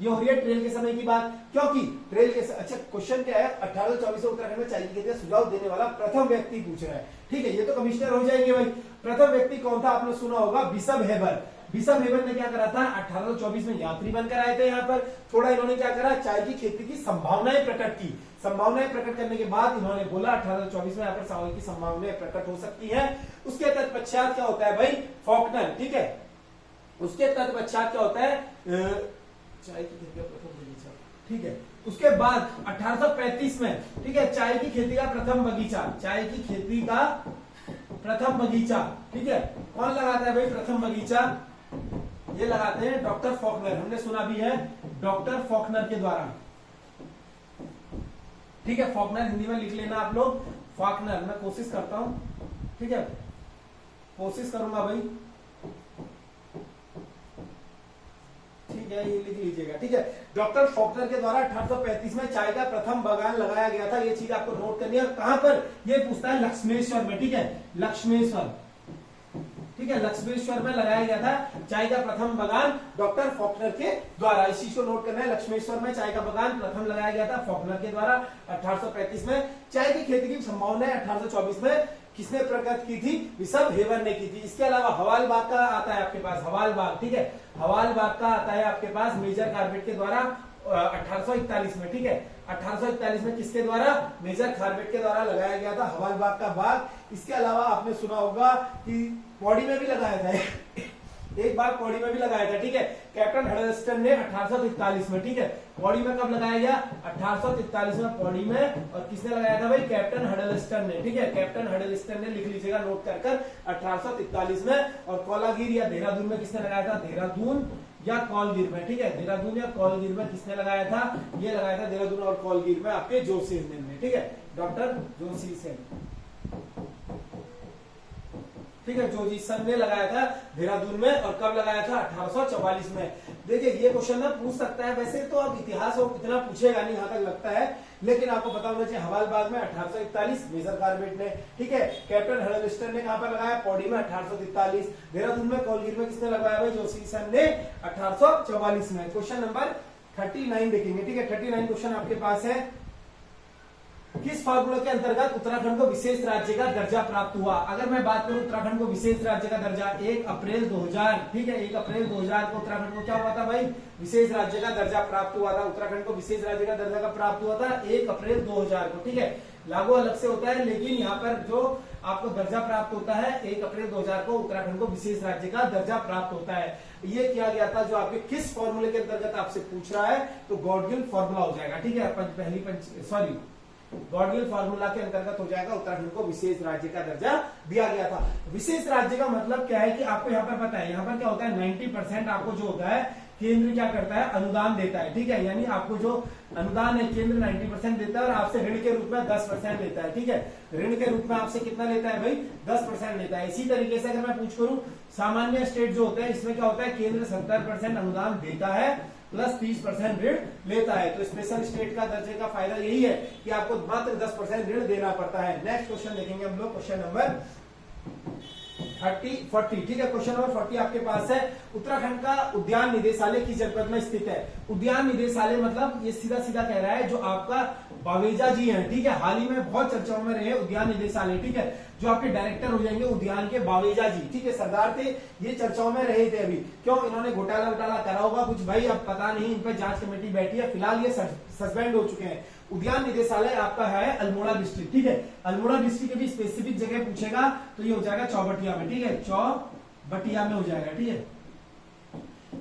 ये हो रही है ट्रेल के समय की बात। क्योंकि ट्रेल के, अच्छा क्वेश्चन क्या है, 1824 में उत्तराखंड में चाय की खेती का सुझाव देने वाला प्रथम व्यक्ति पूछ रहा है, ठीक है, ये तो कमिश्नर हो जाएंगे भाई। प्रथम व्यक्ति कौन था, आपने सुना होगा बिशप हेबर। बिशप हेबर ने क्या करा था, 1824 में यात्री बनकर आए थे यहाँ पर। थोड़ा इन्होंने क्या करा, चाय की खेती की संभावनाएं प्रकट की। संभावनाएं प्रकट करने के बाद इन्होंने बोला 1824 में यहाँ पर चाय की संभावनाएं प्रकट हो सकती है। उसके तत्पश्चात क्या होता है भाई, फॉकनर, ठीक है, उसके तत्पश्चात क्या होता है, चाय की खेती का प्रथम बगीचा, ठीक है। उसके बाद 1835 में, ठीक है, चाय की खेती का प्रथम बगीचा, चाय की खेती का प्रथम बगीचा, ठीक है, कौन लगाता है भाई प्रथम बगीचा, ये लगाते हैं डॉक्टर फॉकनर। हमने सुना भी है डॉक्टर फॉकनर के द्वारा, ठीक है, फॉकनर हिंदी में लिख लेना आप लोग, फॉकनर। मैं कोशिश करता हूं, ठीक है, कोशिश करूंगा भाई, ठीक है, ये लिख लीजिएगा, ठीक है, डॉक्टर फॉकनर के द्वारा 1835 में चाय का प्रथम बागान लगाया गया था। ये चीज आपको नोट करनी है। कहां पर, ये पूछता है लक्ष्मेश्वर में, ठीक है, लक्ष्मेश्वर, ठीक है, लक्ष्मेश्वर में लगाया गया था चाय का प्रथम बागान डॉक्टर फॉकनर के द्वारा। इस चीज को नोट करना है, लक्ष्मेश्वर में चाय का बागान प्रथम लगाया गया था फॉकनर के द्वारा 1835 में। चाय की खेती की संभावना 1824 में किसने प्रकट की थी, बिशप हेबर ने की थी। इसके अलावा हवालबाग का आता है आपके पास, हवालबाग, ठीक है, हवालबाग का आता है आपके पास मेजर कार्बेट के द्वारा 1841 में, ठीक है, 1841 में किसके द्वारा, मेजर कार्बेट के द्वारा लगाया गया था हवालबाग का बाग। इसके अलावा आपने सुना होगा कि पौड़ी में भी लगाया था एक बार, पौड़ी में भी लगाया था, ठीक है, कैप्टन हडल्स्टन ने 1843 में, ठीक है, पौड़ी में कब लगाया गया, 1843 में पौड़ी में। और किसने लगाया था भाई, कैप्टन हडल्स्टन ने, ठीक है, कैप्टन हडल्स्टन ने, लिख लीजिएगा नोट कर 1843 में। और कोलागिर या देहरादून में किसने लगाया था, देहरादून या कौलगिर में, ठीक है, देहरादून या कौलगिर में किसने लगाया था, ये लगाया था देहरादून और कौलगिर में आपके जोशी सेन ने, ठीक है, डॉक्टर जोशी सेन, ठीक है, जोशी सेन ने लगाया था देहरादून में। और कब लगाया था, 1844 में। देखिए ये क्वेश्चन ना पूछ सकता है, वैसे तो अब इतिहास और इतना पूछेगा नहीं यहाँ तक लगता है, लेकिन आपको पता होना चाहिए हवालबाग में 1841 मेजर कार्बेट ने, ठीक है, कैप्टन हर्डलिस्टर ने कहां पर लगाया, पौड़ी में 1843, देहरादून में कोलगीर में किसने लगाया भाई, जोशी सन ने 1844 में। क्वेश्चन नंबर 39 देखेंगे, ठीक है, 39 क्वेश्चन आपके पास है, किस फार्मूला के अंतर्गत उत्तराखंड को विशेष राज्य का दर्जा प्राप्त हुआ। अगर मैं बात करूं उत्तराखंड को विशेष राज्य का दर्जा 1 अप्रैल 2000, ठीक है, 1 अप्रैल 2000 को उत्तराखंड को क्या हुआ था भाई, विशेष राज्य का दर्जा प्राप्त हुआ था। उत्तराखंड को विशेष राज्य का दर्जा का प्राप्त हुआ था 1 अप्रैल 2000 को, ठीक है, लागू अलग से होता है, लेकिन यहाँ पर जो आपको दर्जा प्राप्त होता है 1 अप्रैल 2000 को उत्तराखंड को विशेष राज्य का दर्जा प्राप्त होता है। ये किया गया था, जो आपके किस फॉर्मूले के अंतर्गत आपसे पूछ रहा है, तो गॉडगिल फॉर्मूला हो जाएगा, ठीक है, गॉडगिल फार्मूला के अंतर्गत हो जाएगा, उत्तराखंड को विशेष राज्य का दर्जा दिया गया था। विशेष राज्य का मतलब क्या है कि आपको यहाँ पर पता है, यहाँ पर क्या होता है 90% आपको जो होता है केंद्र क्या करता है, अनुदान देता है, ठीक है, यानी आपको जो अनुदान है केंद्र 90% देता है और आपसे ऋण के रूप में 10% लेता है, ठीक है, ऋण के रूप में आपसे कितना लेता है भाई, 10% लेता है। इसी तरीके से अगर मैं पूछ करूं सामान्य स्टेट जो होते हैं, इसमें क्या होता है, केंद्र 70% अनुदान देता है प्लस 30% ऋण लेता है। तो स्पेशल स्टेट का दर्जे का फायदा यही है कि आपको मात्र 10% ऋण देना पड़ता है। नेक्स्ट क्वेश्चन देखेंगे हम लोग, क्वेश्चन नंबर 40, ठीक है, क्वेश्चन नंबर 40 आपके पास है, उत्तराखंड का उद्यान निदेशालय किस जनपद में स्थित है। उद्यान निदेशालय मतलब ये सीधा सीधा कह रहा है जो आपका बावेजा जी हैं, ठीक है, हाल ही में बहुत चर्चाओं में रहे उद्यान निदेशालय, ठीक है, जो आपके डायरेक्टर हो जाएंगे उद्यान के बावेजा जी, ठीक है, सरदार थे, ये चर्चाओं में रहे थे। अभी क्यों, इन्होंने घोटाला करा होगा कुछ भाई, अब पता नहीं, इन पर जांच कमेटी बैठी है, फिलहाल ये सस्पेंड हो चुके हैं। उद्यान निदेशालय आपका है अल्मोड़ा डिस्ट्रिक्ट, ठीक है, अल्मोड़ा डिस्ट्रिक्ट के भी स्पेसिफिक जगह पूछेगा तो ये हो जाएगा चौबटिया में, ठीक है, चौबटिया में हो जाएगा, ठीक है,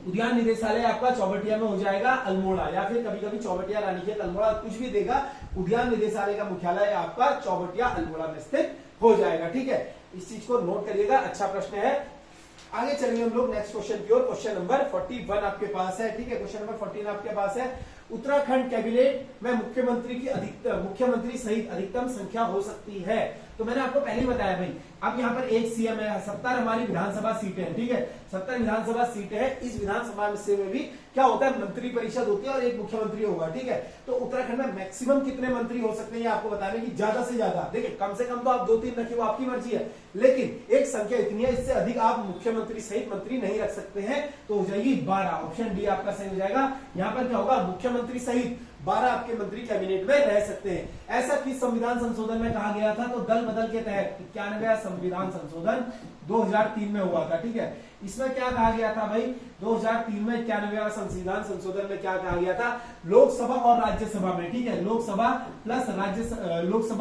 उद्यान निदेशालय आपका चौबटिया में हो जाएगा, अल्मोड़ा, या फिर कभी कभी चौबटिया रानीखेत अल्मोड़ा कुछ भी देगा। उद्यान निदेशालय का मुख्यालय आपका चौबटिया अल्मोड़ा में स्थित हो जाएगा, ठीक है, इस चीज को नोट करिएगा, अच्छा प्रश्न है। आगे चलेंगे हम लोग नेक्स्ट क्वेश्चन की ओर, क्वेश्चन नंबर 41 आपके पास है, ठीक है, क्वेश्चन नंबर 14 आपके पास है, उत्तराखंड कैबिनेट में मुख्यमंत्री सहित अधिकतम संख्या हो सकती है। तो मैंने आपको पहले ही बताया भाई, अब यहाँ पर एक सीएम है, 70 हमारी विधानसभा सीटें हैं, ठीक है, 70 विधानसभा सीटें हैं, इस विधानसभा से में भी क्या होता है, मंत्री परिषद होती है और एक मुख्यमंत्री होगा, ठीक है। तो उत्तराखंड में मैक्सिमम कितने मंत्री हो सकते हैं आपको बताने की, ज्यादा से ज्यादा, देखिए कम से कम तो आप 2-3 रखिए, वो आपकी मर्जी है, लेकिन एक संख्या इतनी है, इससे अधिक आप मुख्यमंत्री सहित मंत्री नहीं रख सकते हैं, तो हो जाएगी 12, ऑप्शन डी आपका सही हो जाएगा। यहाँ पर क्या होगा, मुख्यमंत्री सहित 12 आपके मंत्री कैबिनेट में रह सकते हैं। ऐसा किस संविधान संशोधन में कहा गया था, तो दल बदल के तहत 91वां संविधान संशोधन 2003 में हुआ था, ठीक है। इसमें क्या कहा गया था भाई, 2003 में 91वां संविधान संशोधन में क्या कहा गया था, लोकसभा और राज्यसभा में, ठीक है, लोकसभा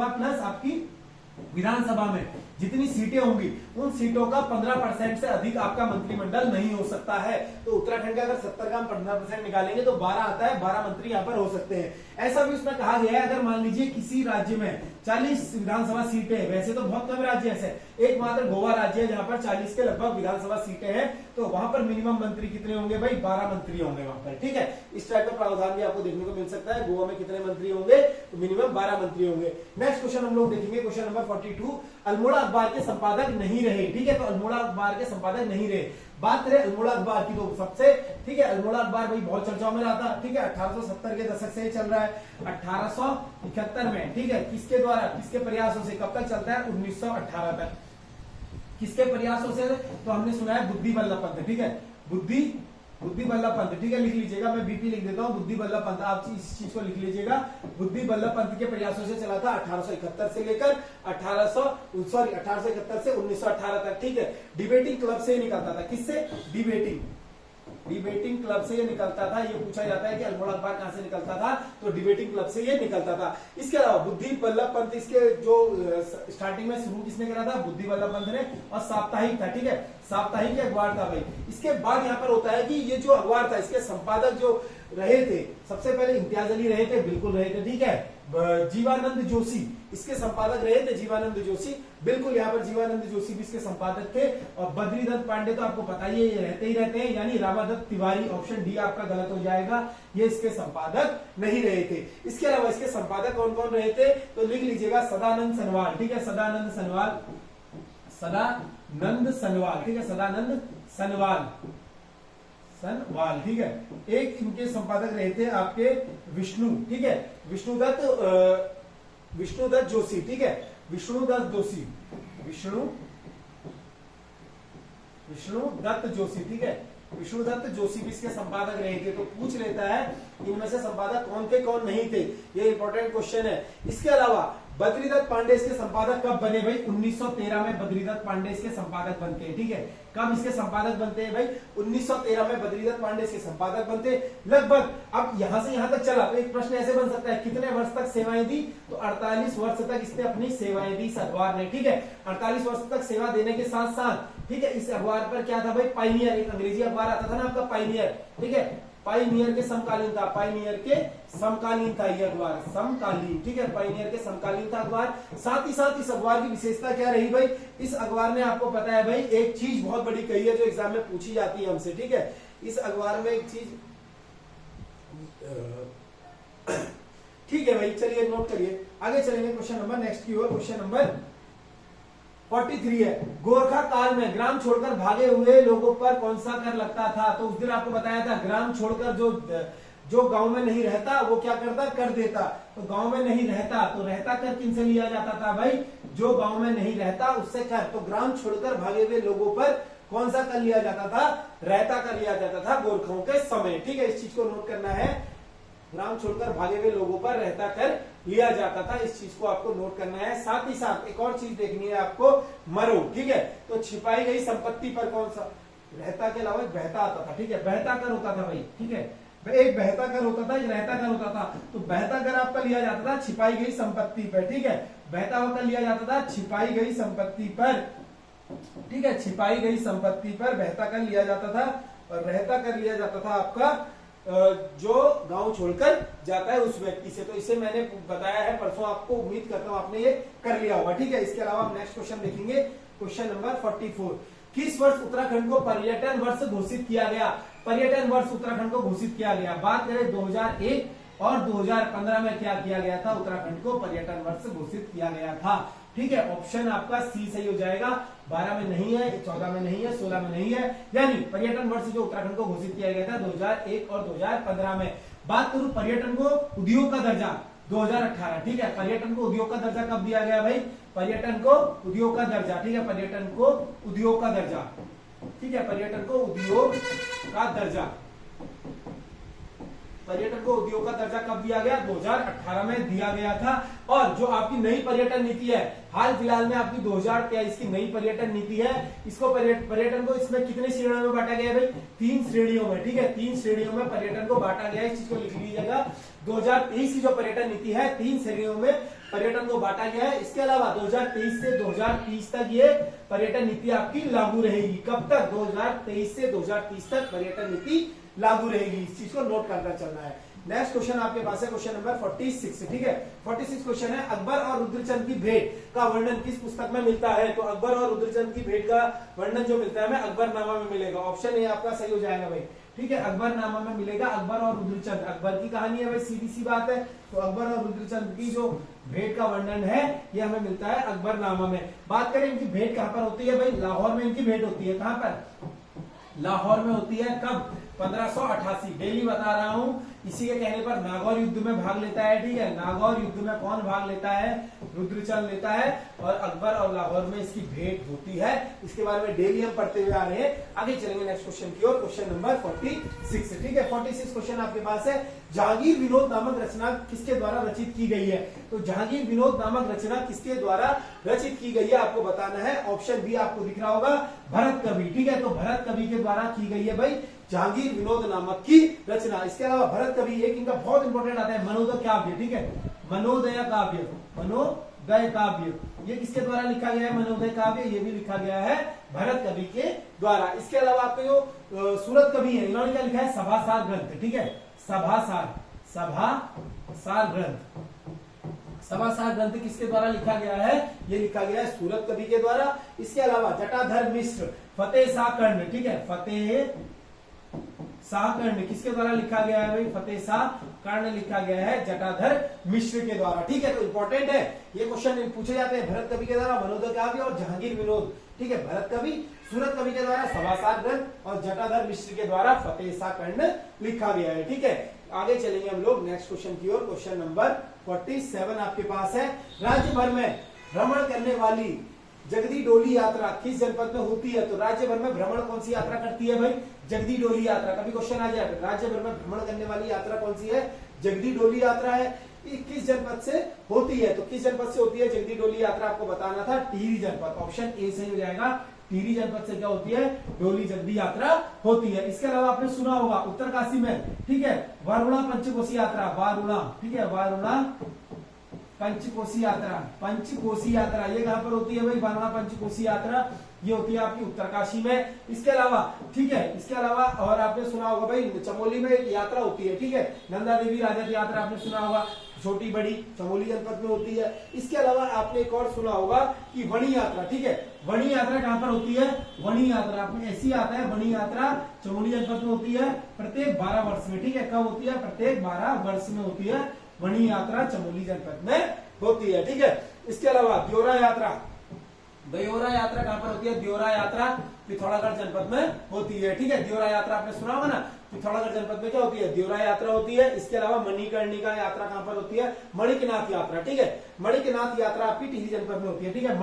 प्लस आपकी विधानसभा में जितनी सीटें होंगी उन सीटों का 15% से अधिक आपका मंत्रिमंडल नहीं हो सकता है। तो उत्तराखंड का अगर 70 का हम 15% निकालेंगे तो 12 आता है, 12 मंत्री यहाँ पर हो सकते हैं। ऐसा भी उसमें कहा गया है, अगर मान लीजिए किसी राज्य में 40 विधानसभा सीटें हैं, वैसे तो बहुत कम राज्य ऐसे, एकमात्र गोवा राज्य है जहां पर 40 के लगभग विधानसभा सीटें हैं, तो वहां पर मिनिमम मंत्री कितने होंगे भाई, 12 मंत्री होंगे वहां पर, ठीक है। इस टाइप का प्रावधान भी आपको देखने को मिल सकता है, गोवा में कितने मंत्री होंगे, तो मिनिमम 12 मंत्री होंगे। नेक्स्ट क्वेश्चन हम लोग देखेंगे, क्वेश्चन नंबर 42, अल्मोड़ा अखबार के संपादक नहीं रहे, ठीक है, तो अल्मोड़ा अखबार के संपादक नहीं रहे। बात करें अल्मोड़ा अखबार की तो सबसे, ठीक है, अल्मोड़ा अखबार भाई बहुत चर्चाओं में रहा था, ठीक है, 1870 के दशक से चल रहा है, 1871 में, ठीक है, किसके द्वारा, किसके प्रयासों से, कब तक चलता है, 1918 तक, किसके प्रयासों से, तो हमने सुना है बुद्धि बल्लभ पंत, ठीक है, बुद्धि बल्लभ पंत, ठीक है, लिख लीजिएगा, मैं बीपी लिख देता हूं, बुद्धि बल्लभ पंत, आप इस चीज को लिख लीजिएगा, बुद्धि बल्लभ पंत के प्रयासों से चला था 1871 से लेकर 1871 से 1918 तक, ठीक है। डिबेटिंग क्लब से निकलता था, किससे, डिबेटिंग क्लब से ये निकलता था। ये पूछा जाता है कि अल्मोड़ा अखबार कहां से निकलता था, तो डिबेटिंग क्लब से ये निकलता था। इसके अलावा बुद्धि बल्लभ पंत, इसके जो स्टार्टिंग में शुरू किसने करा था, बुद्धि बल्लभ पंत ने, और साप्ताहिक था, ठीक है, साप्ताहिक अखबार था भाई। इसके बाद यहाँ पर होता है कि ये जो अखबार था इसके संपादक जो रहे थे, सबसे पहले इम्तियाज अली रहे थे, बिल्कुल रहे थे, ठीक है, जीवानंद जोशी इसके संपादक रहे थे, जीवानंद जोशी, बिल्कुल यहाँ पर जीवानंद जोशी भी इसके संपादक थे, और बद्रीदत्त पांडे तो आपको पता ही है, ये रहते ही रहते हैं, यानी रामादत्त तिवारी, ऑप्शन डी आपका गलत हो जाएगा, ये इसके संपादक नहीं रहे थे। इसके अलावा इसके संपादक कौन कौन रहे थे, तो लिख लीजिएगा, सदानंद सनवाल, ठीक है, सदानंद सनवाल, ठीक है, सदानंद सनवाल, सनवाल, ठीक है। एक इनके संपादक रहे थे आपके विष्णु, ठीक है, विष्णुदत्त जोशी, ठीक है, विष्णुदत्त जोशी, ठीक है, विष्णुदत्त जोशी भी इसके संपादक रहे थे। तो पूछ लेता है इनमें से संपादक कौन थे कौन नहीं थे, ये इंपॉर्टेंट क्वेश्चन है। इसके अलावा बद्रीदत्त पांडे इसके संपादक कब बने भाई? 1913 में बद्रीदत्त पांडे इसके संपादक बनते हैं, ठीक है। कब इसके संपादक बनते हैं भाई? 1913 में बद्रीदत्त पांडे इसके संपादक बनते हैं। लगभग अब यहां से यहां तक चला तो एक प्रश्न ऐसे बन सकता है, कितने वर्ष तक सेवाएं दी? तो 48 वर्ष तक इसने अपनी सेवाएं दी इस अखबार ने, ठीक है। 48 वर्ष तक सेवा देने के साथ साथ, ठीक है, इस अखबार पर क्या था भाई? पायनियर, एक अंग्रेजी अखबार आता था ना आपका पायनियर, ठीक है, पायनियर के समकालीन था, पायनियर के समकालीन था ये अखबार, समकालीन, ठीक है, पायनियर के समकालीन था अखबार। साथ ही साथ इस अखबार की विशेषता क्या रही भाई? इस अखबार ने आपको पता है भाई एक चीज बहुत बड़ी कही है जो एग्जाम में पूछी जाती है हमसे, ठीक है। इस अखबार में एक चीज ठीक है भाई, चलिए नोट करिए, आगे चलेंगे क्वेश्चन नंबर नेक्स्ट की ओर। क्वेश्चन नंबर 43 है, गोरखा काल में ग्राम छोड़कर भागे हुए लोगों पर कौन सा कर लगता था? तो उस दिन आपको बताया था ग्राम छोड़कर जो गांव में नहीं रहता वो क्या करता? कर देता। तो गांव में नहीं रहता तो रहता कर किन से लिया जाता था भाई? जो गांव में नहीं रहता उससे कर। तो ग्राम छोड़कर भागे हुए लोगों पर कौन सा कर लिया जाता था? रहता कर लिया जाता था गोरखाओं के समय, ठीक है, इस चीज को नोट करना है। ग्राम छोड़कर भागे हुए लोगों पर रहता कर लिया जाता था, इस चीज को आपको नोट करना है। साथ ही साथ एक और चीज देखनी है आपको, मरो, ठीक है। तो छिपाई गई संपत्ति पर कौन सा? रहता के अलावा एक बहता आता था, ठीक है, बहता कर होता था भाई, ठीक है, एक बहता कर होता था, एक रहता कर होता था। तो बहता कर आपका लिया जाता था छिपाई गई संपत्ति पर, ठीक है, बहता हुआ कर लिया जाता था छिपाई गई संपत्ति पर, ठीक है, छिपाई गई संपत्ति पर बहता कर लिया जाता था। और रहता कर लिया जाता था आपका जो गांव छोड़कर जाता है उस व्यक्ति से। तो इसे मैंने बताया है परसों आपको, उम्मीद करता हूं आपने ये कर लिया होगा, ठीक है। इसके अलावा हम नेक्स्ट क्वेश्चन देखेंगे, क्वेश्चन नंबर 44। किस वर्ष उत्तराखंड को पर्यटन वर्ष घोषित किया गया? पर्यटन वर्ष उत्तराखंड को घोषित किया गया, बात करें 2001 और 2015 में क्या किया गया था? उत्तराखंड को पर्यटन वर्ष घोषित किया गया था, ठीक है। ऑप्शन आपका सी सही हो जाएगा। 12 में नहीं है, 14 में नहीं है, 16 में नहीं है, यानी पर्यटन वर्ष जो उत्तराखंड को घोषित किया गया था 2001 और 2015 में। बात करूं पर्यटन को उद्योग का दर्जा 2018, ठीक है, पर्यटन को उद्योग का दर्जा कब दिया गया भाई? पर्यटन को उद्योग का दर्जा, ठीक है, पर्यटन को उद्योग का दर्जा, ठीक है, पर्यटन को उद्योग का दर्जा, पर्यटन को उद्योग का दर्जा कब दिया गया? 2018 में दिया गया था। और जो आपकी नई पर्यटन नीति है, हाल फिलहाल में आपकी 2023 की नई पर्यटन नीति है, इसको पर्यटन को इसमें कितने श्रेणियों में बांटा गया है भाई? 3 श्रेणियों में, ठीक है, 3 श्रेणियों में पर्यटन को बांटा गया है, इस चीज को लिख लीजिएगा। 2023 की जो पर्यटन नीति है 3 श्रेणियों में पर्यटन को बांटा गया है। इसके अलावा 2023 से 2030 तक ये पर्यटन नीति आपकी लागू रहेगी। कब तक? 2023 से 2030 तक पर्यटन नीति लागू रहेगी, इस चीज को नोट करना चलना है। नेक्स्ट क्वेश्चन आपके पास है क्वेश्चन नंबर 46, ठीक है। 46 क्वेश्चन है, अकबर और रुद्रचंद की भेंट का वर्णन किस पुस्तक में मिलता है? तो अकबर और रुद्रचंद की भेंट का वर्णन जो मिलता है हमें अकबरनामा में मिलेगा। ऑप्शन ए आपका सही हो जाएगा भाई, ठीक है, अकबरनामा में मिलेगा। अकबर और रुद्रचंद, अकबर की कहानी है भाई, सीधी सी बात है। तो अकबर और रुद्रचंद की जो भेंट का वर्णन है ये हमें मिलता है अकबरनामा में। बात करें इनकी भेंट कहां पर होती है भाई? लाहौर में इनकी भेंट होती है। कहां पर? लाहौर में होती है। कब? 1588। डेली बता रहा हूं, इसी के कहने पर नागौर युद्ध में भाग लेता है, ठीक है, नागौर युद्ध में कौन भाग लेता है? रुद्रचंद लेता है। और अकबर और लाहौर में इसकी भेंट होती है। इसके बारे में डेली हम पढ़ते हुए आ रहे हैं। आगे चलेंगे नेक्स्ट क्वेश्चन की ओर, क्वेश्चन नंबर 46, ठीक है। 46 क्वेश्चन आपके पास है, जहांगीर विनोद नामक रचना किसके द्वारा रचित की गई है? तो जहांगीर विनोद नामक रचना किसके द्वारा रचित की गई है आपको बताना है। ऑप्शन बी आपको दिख रहा होगा, भरत कवि, ठीक है। तो भरत कवि के द्वारा की गई है भाई जहांगीर विनोद नामक की रचना। इसके अलावा भरत कवि एक इनका बहुत इंपॉर्टेंट आता है, मनोदय काव्य, ठीक है, मनोदय काव्य, मनोदय काव्य, ये किसके द्वारा लिखा गया है? मनोदय काव्य, ये भी लिखा गया है भरत कवि के द्वारा। इसके अलावा आपके जो सूरत कवि है, इन्होंने क्या लिखा है? सभासार ग्रंथ, ठीक है, सभासार ग्रंथ, सभासार ग्रंथ किसके द्वारा लिखा गया है? ये लिखा गया है सूरत कवि के द्वारा। इसके अलावा जटाधर मिश्र फतेह शाह कर्ण, ठीक है, फतेह शाह कर्ण किसके द्वारा लिखा गया है भाई? फतेह शाह कर्ण लिखा गया है जटाधर मिश्र के द्वारा, ठीक है। तो इंपॉर्टेंट है ये क्वेश्चन पूछे जाते हैं, भरत कवि के द्वारा, मनोदय काव्य और जहांगीर विनोद, ठीक है, भरत कवि, सूरत कवि के द्वारा सभासार ग्रंथ और जटाधर मिश्र के द्वारा फतेह शाह खंड लिखा गया है। ठीक है, आगे चलेंगे हम लोग नेक्स्ट क्वेश्चन की ओर। क्वेश्चन नंबर 47 आपके पास है, राज्य भर में भ्रमण करने वाली जगदी डोली यात्रा किस जनपद में होती है? तो राज्य भर में भ्रमण कौन सी यात्रा करती है भाई? जगदी डोली यात्रा। कभी क्वेश्चन आ जाए राज्य भर में भ्रमण करने वाली यात्रा कौन सी है? जगदी डोली यात्रा है। ये किस जनपद से होती है? तो किस जनपद से होती है जगदी डोली यात्रा? आपको बताना था टिहरी जनपद। ऑप्शन ए सही हो जाएगा, टिहरी जनपद से क्या होती है? डोली जगदी यात्रा होती है। इसके अलावा आपने सुना होगा उत्तरकाशी में, ठीक है, वारुणा पंचकोशी यात्रा, वारुणा, ठीक है, वारुणा पंचकोशी यात्रा, पंचकोशी यात्रा ये कहां पर होती है भाई? वारुणा पंचकोशी यात्रा ये होती है आपकी उत्तरकाशी में। इसके अलावा, ठीक है, इसके अलावा और आपने सुना होगा भाई चमोली में एक यात्रा होती है, ठीक है, नंदा देवी राजत यात्रा आपने सुना होगा, छोटी बड़ी चमोली जनपद में होती है। इसके अलावा आपने एक और सुना होगा कि वणी यात्रा, ठीक है, वणी यात्रा कहां पर होती है? वणी यात्रा आपने ऐसी आता है, वणी यात्रा चमोली जनपद में होती है प्रत्येक 12 वर्ष में, ठीक है, कब होती है? प्रत्येक 12 वर्ष में होती है वणी यात्रा चमोली जनपद में होती है। ठीक है, इसके अलावा ब्योरा यात्रा, ब्योरा यात्रा कहां पर होती है? ब्योरा यात्रा पिथौरागढ़ जनपद में होती है। ठीक है, ब्योरा यात्रा आपने सुना होगा ना, पिथौरागढ़ जनपद में क्या होती है? ब्योरा यात्रा होती है। इसके अलावा मणिकर्णिका यात्रा कहां पर होती है? मणिकनाथ यात्रा, ठीक है, मणिकनाथ यात्रा आपकी टिहरी जनपद में होती है। ठीक है,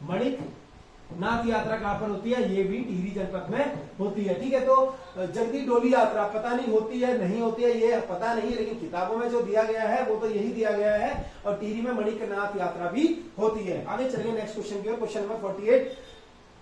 मणिकनाथ यात्रा कहां पर होती है? ये भी टिहरी जनपद में होती है। ठीक है, तो जगदी डोली यात्रा पता नहीं होती है नहीं होती है ये पता नहीं, लेकिन किताबों में जो दिया गया है वो तो यही दिया गया है, और टिहरी में मणिकनाथ यात्रा भी होती है। आगे चलेंगे नेक्स्ट क्वेश्चन की ओर। क्वेश्चन नंबर 48,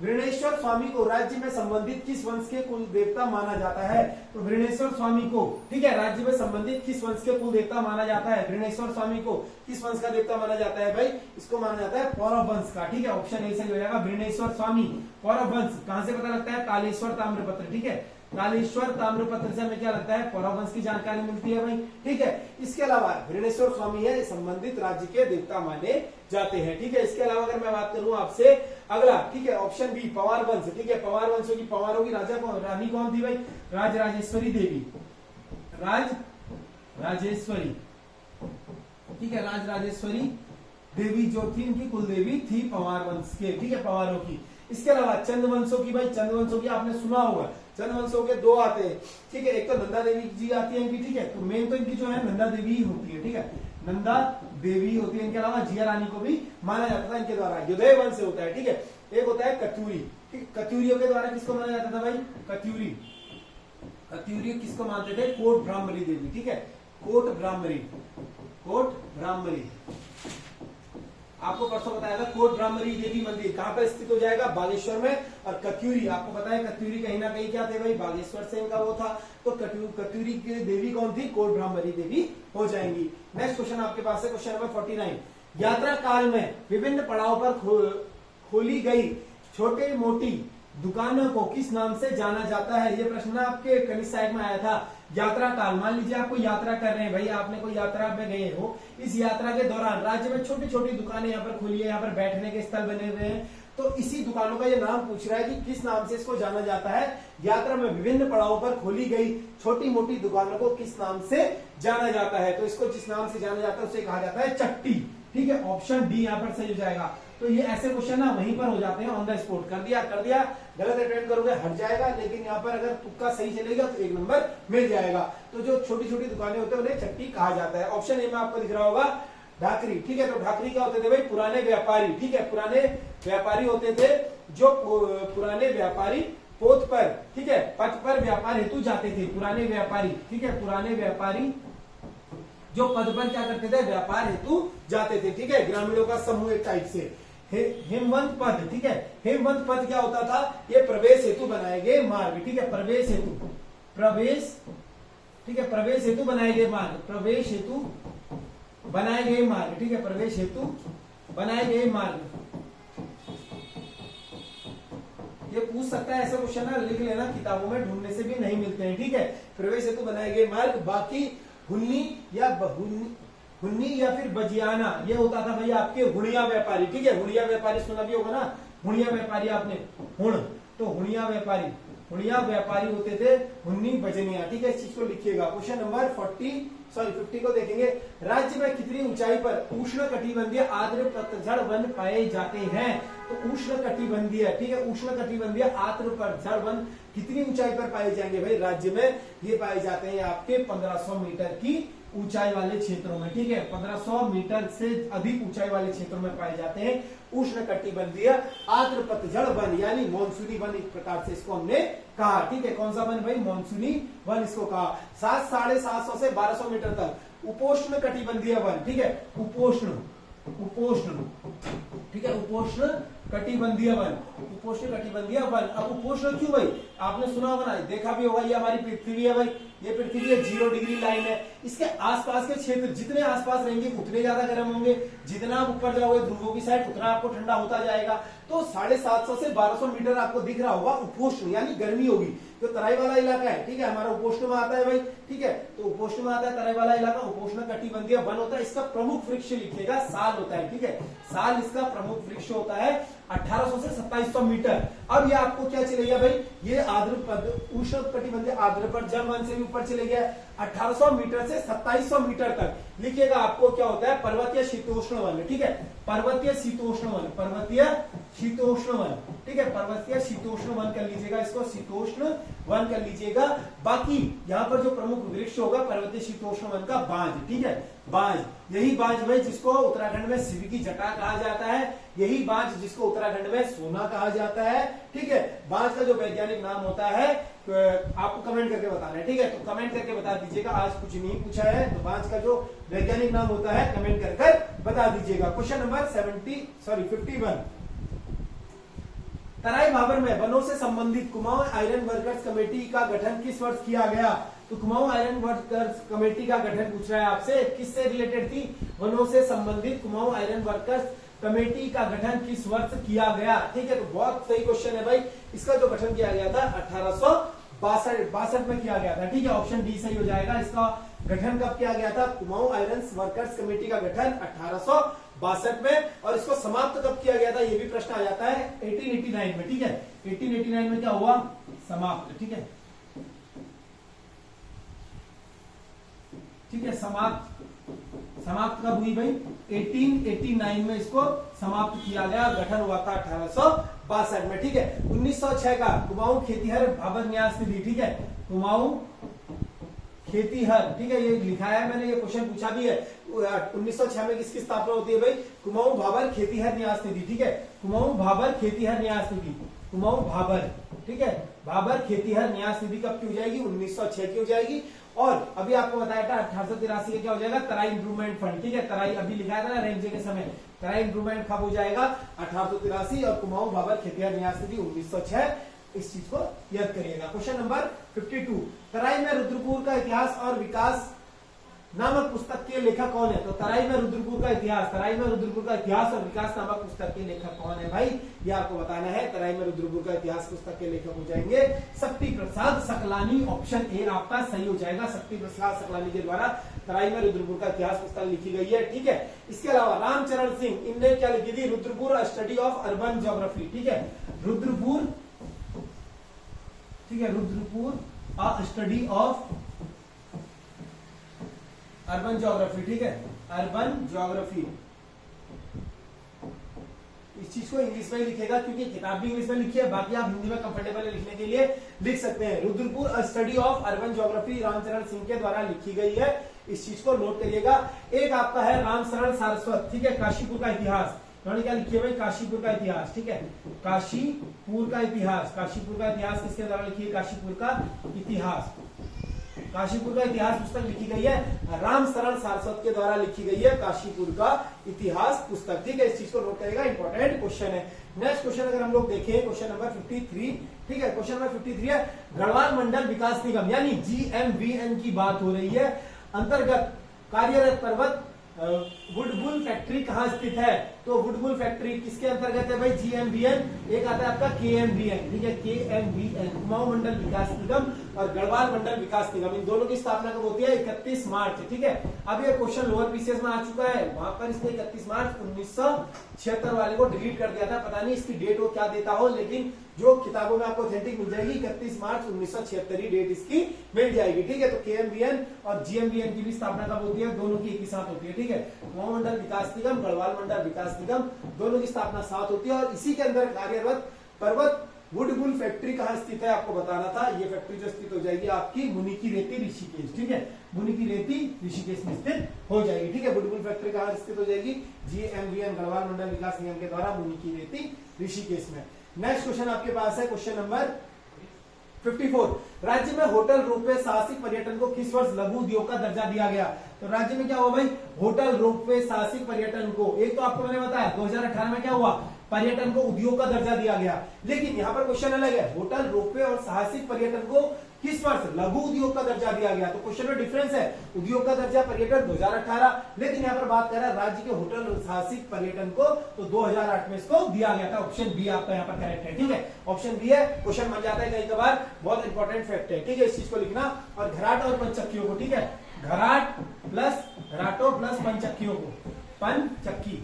वृणेश्वर स्वामी को राज्य में संबंधित किस वंश के कुल देवता माना जाता है? तो वृणेश्वर स्वामी को, ठीक है, राज्य में संबंधित किस वंश के कुल देवता माना जाता है? वृणेश्वर स्वामी को किस वंश का देवता माना जाता है भाई? इसको माना जाता है पौरव वंश का। ठीक है, ऑप्शन ए सही हो जाएगा, वृणेश्वर स्वामी पौरव वंश। कहां से पता लगता है? तालेश्वर ताम्रपत्र, ठीक है, तालेश्वर ताम्रपत्र से हमें क्या लगता है? पौरव वंश की जानकारी मिलती है भाई। ठीक है, इसके अलावा वृणेश्वर स्वामी है संबंधित राज्य के देवता माने जाते हैं। ठीक है, इसके अलावा अगर मैं बात करूं आपसे अगला, ठीक है, ऑप्शन बी पवार वंश। ठीक है, पवार वंशों की, पवारों की राजा कौन, रानी कौन थी भाई? राजराजेश्वरी देवी, राजराजेश्वरी, ठीक है, राजराजेश्वरी देवी जो थी इनकी कुल देवी थी पवार वंश के, ठीक है, पवारों की। इसके अलावा चंद्रवंशों की, भाई चंद्रवंशों की आपने सुना होगा, चंद्रवंशों के दो आते हैं, ठीक है, एक तो नंदा देवी जी आती है इनकी, ठीक है, तो मेन तो इनकी जो है नंदा देवी ही होती है। ठीक है, नंदा देवी होती है, इनके अलावा जिया रानी को भी माना जाता था इनके द्वारा, युदय वंश से होता है। ठीक है, एक होता है कत्यूरी, कत्यूरियों के द्वारा किसको माना जाता था भाई? कत्यूरी, कत्यूरी किसको मानते थे? कोट ब्राह्मणी देवी, ठीक है, कोट ब्राह्मणी, कोट ब्राह्मणी आपको परसों बताया था। कोट ब्राह्मणी देवी मंदिर कहां पर स्थित हो जाएगा? बागेश्वर में। और कत्यूरी आपको पता है कत्यूरी कहीं ना कहीं क्या थे भाई? बागेश्वर से इनका वो था, तो कत्यूरी की देवी कौन थी? कोट ब्राह्मणी देवी हो जाएंगी। नेक्स्ट क्वेश्चन आपके पास है, क्वेश्चन नंबर 49, यात्रा काल में विभिन्न पड़ाव पर खोली गई छोटे मोटी दुकानों को किस नाम से जाना जाता है? ये प्रश्न आपके कनिष्ठ सहायक में आया था। यात्रा काल, मान लीजिए आपको यात्रा कर रहे हैं भाई, आपने कोई यात्रा में गए हो, इस यात्रा के दौरान राज्य में छोटी छोटी दुकानें यहाँ पर खुली है, यहाँ पर बैठने के स्थल बने हुए हैं, तो इसी दुकानों का ये नाम पूछ रहा है कि किस नाम से इसको जाना जाता है? यात्रा में विभिन्न पड़ावों पर खोली गई छोटी मोटी दुकानों को किस नाम से जाना जाता है? तो इसको जिस नाम से जाना जाता है उसे कहा जाता है चट्टी। ठीक है, ऑप्शन डी यहाँ पर सही हो जाएगा। तो ये ऐसे क्वेश्चन ना वहीं पर हो जाते हैं ऑन द स्पॉट, कर दिया गलत अटेम्प्ट करोगे हट जाएगा, लेकिन यहाँ पर अगर तुक्का सही चलेगा तो 1 नंबर मिल जाएगा। तो जो छोटी छोटी दुकानें होते हैं उन्हें चट्टी कहा जाता है। ऑप्शन ए में आपको दिख रहा होगा ढाकरी। ठीक है, तो ढाकरी क्या होते थे भाई? पुराने व्यापारी। ठीक है, पुराने व्यापारी होते थे, जो पुराने व्यापारी पोत पर, ठीक है, पथ पर व्यापार हेतु जाते थे, पुराने व्यापारी। ठीक है, पुराने व्यापारी जो पद पर क्या करते थे? व्यापार हेतु जाते थे। ठीक है, ग्रामीणों का समूह एक टाइप से। हेमवंत पद, ठीक है, हेमवंत पद क्या होता था? ये प्रवेश हेतु बनाए गए मार्ग। ठीक है, प्रवेश हेतु, प्रवेश, ठीक है, प्रवेश हेतु बनाए गए मार्ग, प्रवेश हेतु बनाए गए मार्ग। ठीक है, प्रवेश हेतु बनाए गए मार्ग। ये पूछ सकता है ऐसा क्वेश्चन है, लिख लेना, किताबों में ढूंढने से भी नहीं मिलते हैं। ठीक है, प्रवेश हेतु बनाए गए मार्ग। बाकी हुन्नी या फिर बजियाना, ये होता था भैया आपके हुणिया व्यापारी। ठीक है, हुणिया व्यापारी सुना भी होगा ना, हुणिया व्यापारी आपने, हुण, तो हुणिया व्यापारी होते थे, हुन्नी बजनिया। ठीक है, इस चीज को लिखिएगा। क्वेश्चन नंबर 50 सॉरी 50 को देखेंगे। राज्य में कितनी ऊंचाई पर उष्णकटिबंधीय आर्द्र पतझड़ वन पाए जाते हैं? तो उष्णकटिबंधीय, ठीक है, उष्णकटिबंधीय आर्द्र पतझड़ वन कितनी ऊंचाई पर पाए जाएंगे भाई राज्य में? ये पाए जाते हैं आपके 1500 मीटर की ऊंचाई वाले क्षेत्रों में, ठीक है, 1500 मीटर से अधिक ऊंचाई वाले क्षेत्रों में पाए जाते हैं उष्णकटिबंधीय आर्द्र पतझड़ वन, यानी मॉनसूनी वन एक प्रकार से इसको हमने कहा, ठीक है। कौन सा वन भाई? मॉनसूनी वन इसको कहा। 750 से 1200 मीटर तक उपोष्ण कटिबंधीय वन, ठीक है, उपोष्ण, ठीक है, उपोष्ण कटिबंधीय वन, उपोष्ण कटिबंधीय वन। अब उपोष्ण क्यों भाई? आपने सुना होगा ना, देखा भी होगा, ये हमारी पृथ्वी है भाई, ये पृथ्वी है, 0 डिग्री लाइन है। इसके आसपास के क्षेत्र जितने आसपास रहेंगे उतने ज्यादा गर्म होंगे, जितना आप ऊपर जाओगे ध्रुवों की साइड उतना आपको ठंडा होता जाएगा। तो 750 से 1200 मीटर आपको दिख रहा होगा उपोष्ण, यानी गर्मी होगी। जो तराई वाला इलाका है, ठीक है, हमारा उपोष्ण में आता है भाई, ठीक है, तो उपोष्ण में आता है तराई वाला इलाका, उपोष्ण कटिबंधीय वन होता है। इसका प्रमुख वृक्ष लिखिएगा साल होता है, ठीक है, साल इसका प्रमुख वृक्ष होता है। 1800 से 2700 मीटर। अब ये आपको क्या चलेगा भाई? ये उष्ण कटिबंधीय आर्द्र पतझड़ वन से भी ऊपर चले गया 1800 मीटर से 2700 मीटर तक। लिखिएगा आपको क्या होता है? पर्वतीय शीतोष्ण वन, ठीक है, पर्वतीय शीतोष्ण वन, पर्वतीय शीतोष्ण वन, ठीक है, पर्वतीय शीतोष्ण वन कर लीजिएगा, इसको शीतोष्ण वन कर लीजिएगा। बाकी यहाँ पर जो प्रमुख वृक्ष होगा पर्वतीय शीतोष्ण वन का बांज, ठीक है, बांज, यही बांज भाई जिसको उत्तराखंड में शिव की जटा कहा जाता है, यही बांज जिसको उत्तराखंड में सोना कहा जाता है, ठीक है। बांज का जो वैज्ञानिक नाम होता है आपको कमेंट करके बताना है, ठीक है, तो कमेंट करके बता दीजिएगा। आज कुछ नहीं पूछा है, तो बांज का जो वैज्ञानिक नाम होता है कमेंट कर बता दीजिएगा। क्वेश्चन नंबर 51, तराई भाबर में वनों से संबंधित कुमाऊं आयरन वर्कर्स कमेटी का गठन किस वर्ष किया गया? तो कुमाऊं आयरन वर्कर्स कमेटी का गठन पूछ रहा है आपसे, किससे रिलेटेड थी? वनों से संबंधित कुमाऊं आयरन वर्कर्स कमेटी का गठन किस वर्ष किया गया? ठीक है, तो बहुत सही क्वेश्चन है भाई। इसका जो गठन किया गया था 1862 में किया गया था, ठीक है, ऑप्शन डी सही हो जाएगा। इसका गठन कब किया गया था? कुमाऊं आयरन वर्कर्स कमेटी का गठन 1862 में। और इसको समाप्त कब किया गया था ये भी प्रश्न आ जाता है 1889 में, ठीक है, 1889 में क्या हुआ? समाप्त, ठीक है, ठीक है, समाप्त कब हुई भाई? 1889 में इसको समाप्त किया गया, गठन हुआ था 1862 में, ठीक है। 1906 का कुमाऊं खेतीहर भाबर न्यास निधि, ठीक है, कुमाऊं खेतीहर, ठीक है, ये लिखा है मैंने, ये क्वेश्चन पूछा भी है। 1906 में किसकी स्थापना होती है भाई? कुमाऊं भाबर खेतीहर न्यास निधि, ठीक है, कुमाऊं भाबर खेतीहर न्यास निधि, कुमाऊं भाबर, ठीक है, भाबर खेतीहर न्यास निधि कब की हो जाएगी? 1906 की हो जाएगी। और अभी आपको बताया था 1883 का क्या हो जाएगा? तराई इंप्रूवमेंट फंड, ठीक है, तराई अभी लिखा था ना रेंजे के समय, तराई इंप्रूवमेंट कब हो जाएगा? 1883। और कुमाऊं भाबर खेतीहर न्यास निधि 1906, इस चीज को याद करिएगा। क्वेश्चन नंबर 52, तराई में रुद्रपुर का इतिहास और विकास नामक पुस्तक के लेखक कौन है? तो तराई में रुद्रपुर का इतिहास, तराई में रुद्रपुर का इतिहास और विकास नामक पुस्तक के लेखक कौन है भाई? ये आपको बताना है। तराई में रुद्रपुर का इतिहास पुस्तक के लेखक हो जाएंगे शक्ति प्रसाद सकलानी, ऑप्शन ए आपका सही हो जाएगा। शक्ति प्रसाद सकलानी के द्वारा तराई में रुद्रपुर का इतिहास पुस्तक लिखी गई है, ठीक है। इसके अलावा रामचरण सिंह, इनने क्या लिखी थी? Rudrapur a study of urban geography, ठीक है, रुद्रपुर, ठीक है, Rudrapur a study of urban geography, ठीक है, अर्बन ज्योग्राफी। इस चीज को इंग्लिश में लिखेगा क्योंकि किताब भी इंग्लिश में लिखी है, बाकी आप हिंदी में कंफर्टेबल है लिखने के लिए लिख सकते हैं। Rudrapur a study of urban geography Ramcharan Singh के द्वारा लिखी गई है, इस चीज को नोट करिएगा। एक आपका है रामशरण सारस्वत, ठीक है, काशीपुर का इतिहास, उन्होंने क्या लिखी है भाई? काशीपुर का इतिहास, ठीक है, काशीपुर का इतिहास, काशीपुर का इतिहास किसके द्वारा लिखी है? काशीपुर का इतिहास, काशीपुर का इतिहास पुस्तक लिखी गई है रामशरण सारस्वत के द्वारा लिखी गई है काशीपुर का इतिहास पुस्तक, ठीक है, इस चीज को नोट करेगा, इंपॉर्टेंट क्वेश्चन है। नेक्स्ट क्वेश्चन अगर हम लोग देखें, क्वेश्चन नंबर 53, ठीक है, क्वेश्चन नंबर 53 है गढ़वाल मंडल विकास निगम यानी GMVN की बात हो रही है, अंतर्गत कार्यरत पर्वत वुडबुल फैक्ट्री कहाँ स्थित है? तो वुडबुल फैक्ट्री किसके अंतर्गत है भाई? GMVN। एक आता है आपका KMVN, ठीक है, KMVN, कुमाऊं मंडल विकास निगम और गढ़वाल मंडल विकास निगम, इन दोनों की स्थापना कब होती है? 31 मार्च, ठीक है। अब ये क्वेश्चन लोअर पीसीएस में आ चुका है, वहां पर इसने 31 मार्च 1976 वाले को डिलीट कर दिया था, पता नहीं इसकी डेट वो क्या देता हो, लेकिन जो किताबों में आपको ऑथेंटिक मिल जाएगी 31 मार्च 1976 डेट इसकी मिल जाएगी। ठीक है, तो KMVN और GMVN की भी स्थापना कब होती है? दोनों की एक ही साथ होती है। ठीक है, कुमाऊं मंडल विकास निगम, गढ़वाल मंडल विकास निगम, दोनों की स्थापना साथ होती है। और इसी के अंदर कार्यरत पर्वत वुडबुल फैक्ट्री कहाँ स्थित है आपको बताना था। ये फैक्ट्री जो स्थित हो जाएगी आपकी मुनिकी रेती ऋषिकेश। ठीक है, मुनिकी रेती ऋषिकेश में स्थित हो जाएगी। ठीक है, वुडबुल फैक्ट्री कहाँ स्थित हो जाएगी? GMVN गढ़वाल मंडल विकास निगम के द्वारा मुनिकी रेती ऋषिकेश में। नेक्स्ट क्वेश्चन आपके पास है क्वेश्चन नंबर 54। राज्य में होटल रोपवे साहसिक पर्यटन को किस वर्ष लघु उद्योग का दर्जा दिया गया? तो राज्य में क्या हुआ भाई? होटल रोपवे साहसिक पर्यटन को, एक तो आपको मैंने बताया 2018 में क्या हुआ? पर्यटन को उद्योग का दर्जा दिया गया। लेकिन यहाँ पर क्वेश्चन अलग है, होटल रोपवे और साहसिक पर्यटन को किस वर्ष लघु उद्योग का दर्जा दिया गया? तो क्वेश्चन में डिफरेंस है, उद्योग का दर्जा पर्यटन 2018, लेकिन यहाँ पर बात कर रहा है राज्य के होटल और साहसिक पर्यटन को, तो 2008 में इसको दिया गया था। ऑप्शन बी आपका यहाँ पर करेक्ट है। ठीक है, ऑप्शन बी है। क्वेश्चन बन जाता है कई बार, बहुत इंपॉर्टेंट फैक्ट है। ठीक है, इस चीज को लिखना। और घराट और पंचक्कियों को, ठीक है, घराटों प्लस पंचक्कियों को, पंचक्की,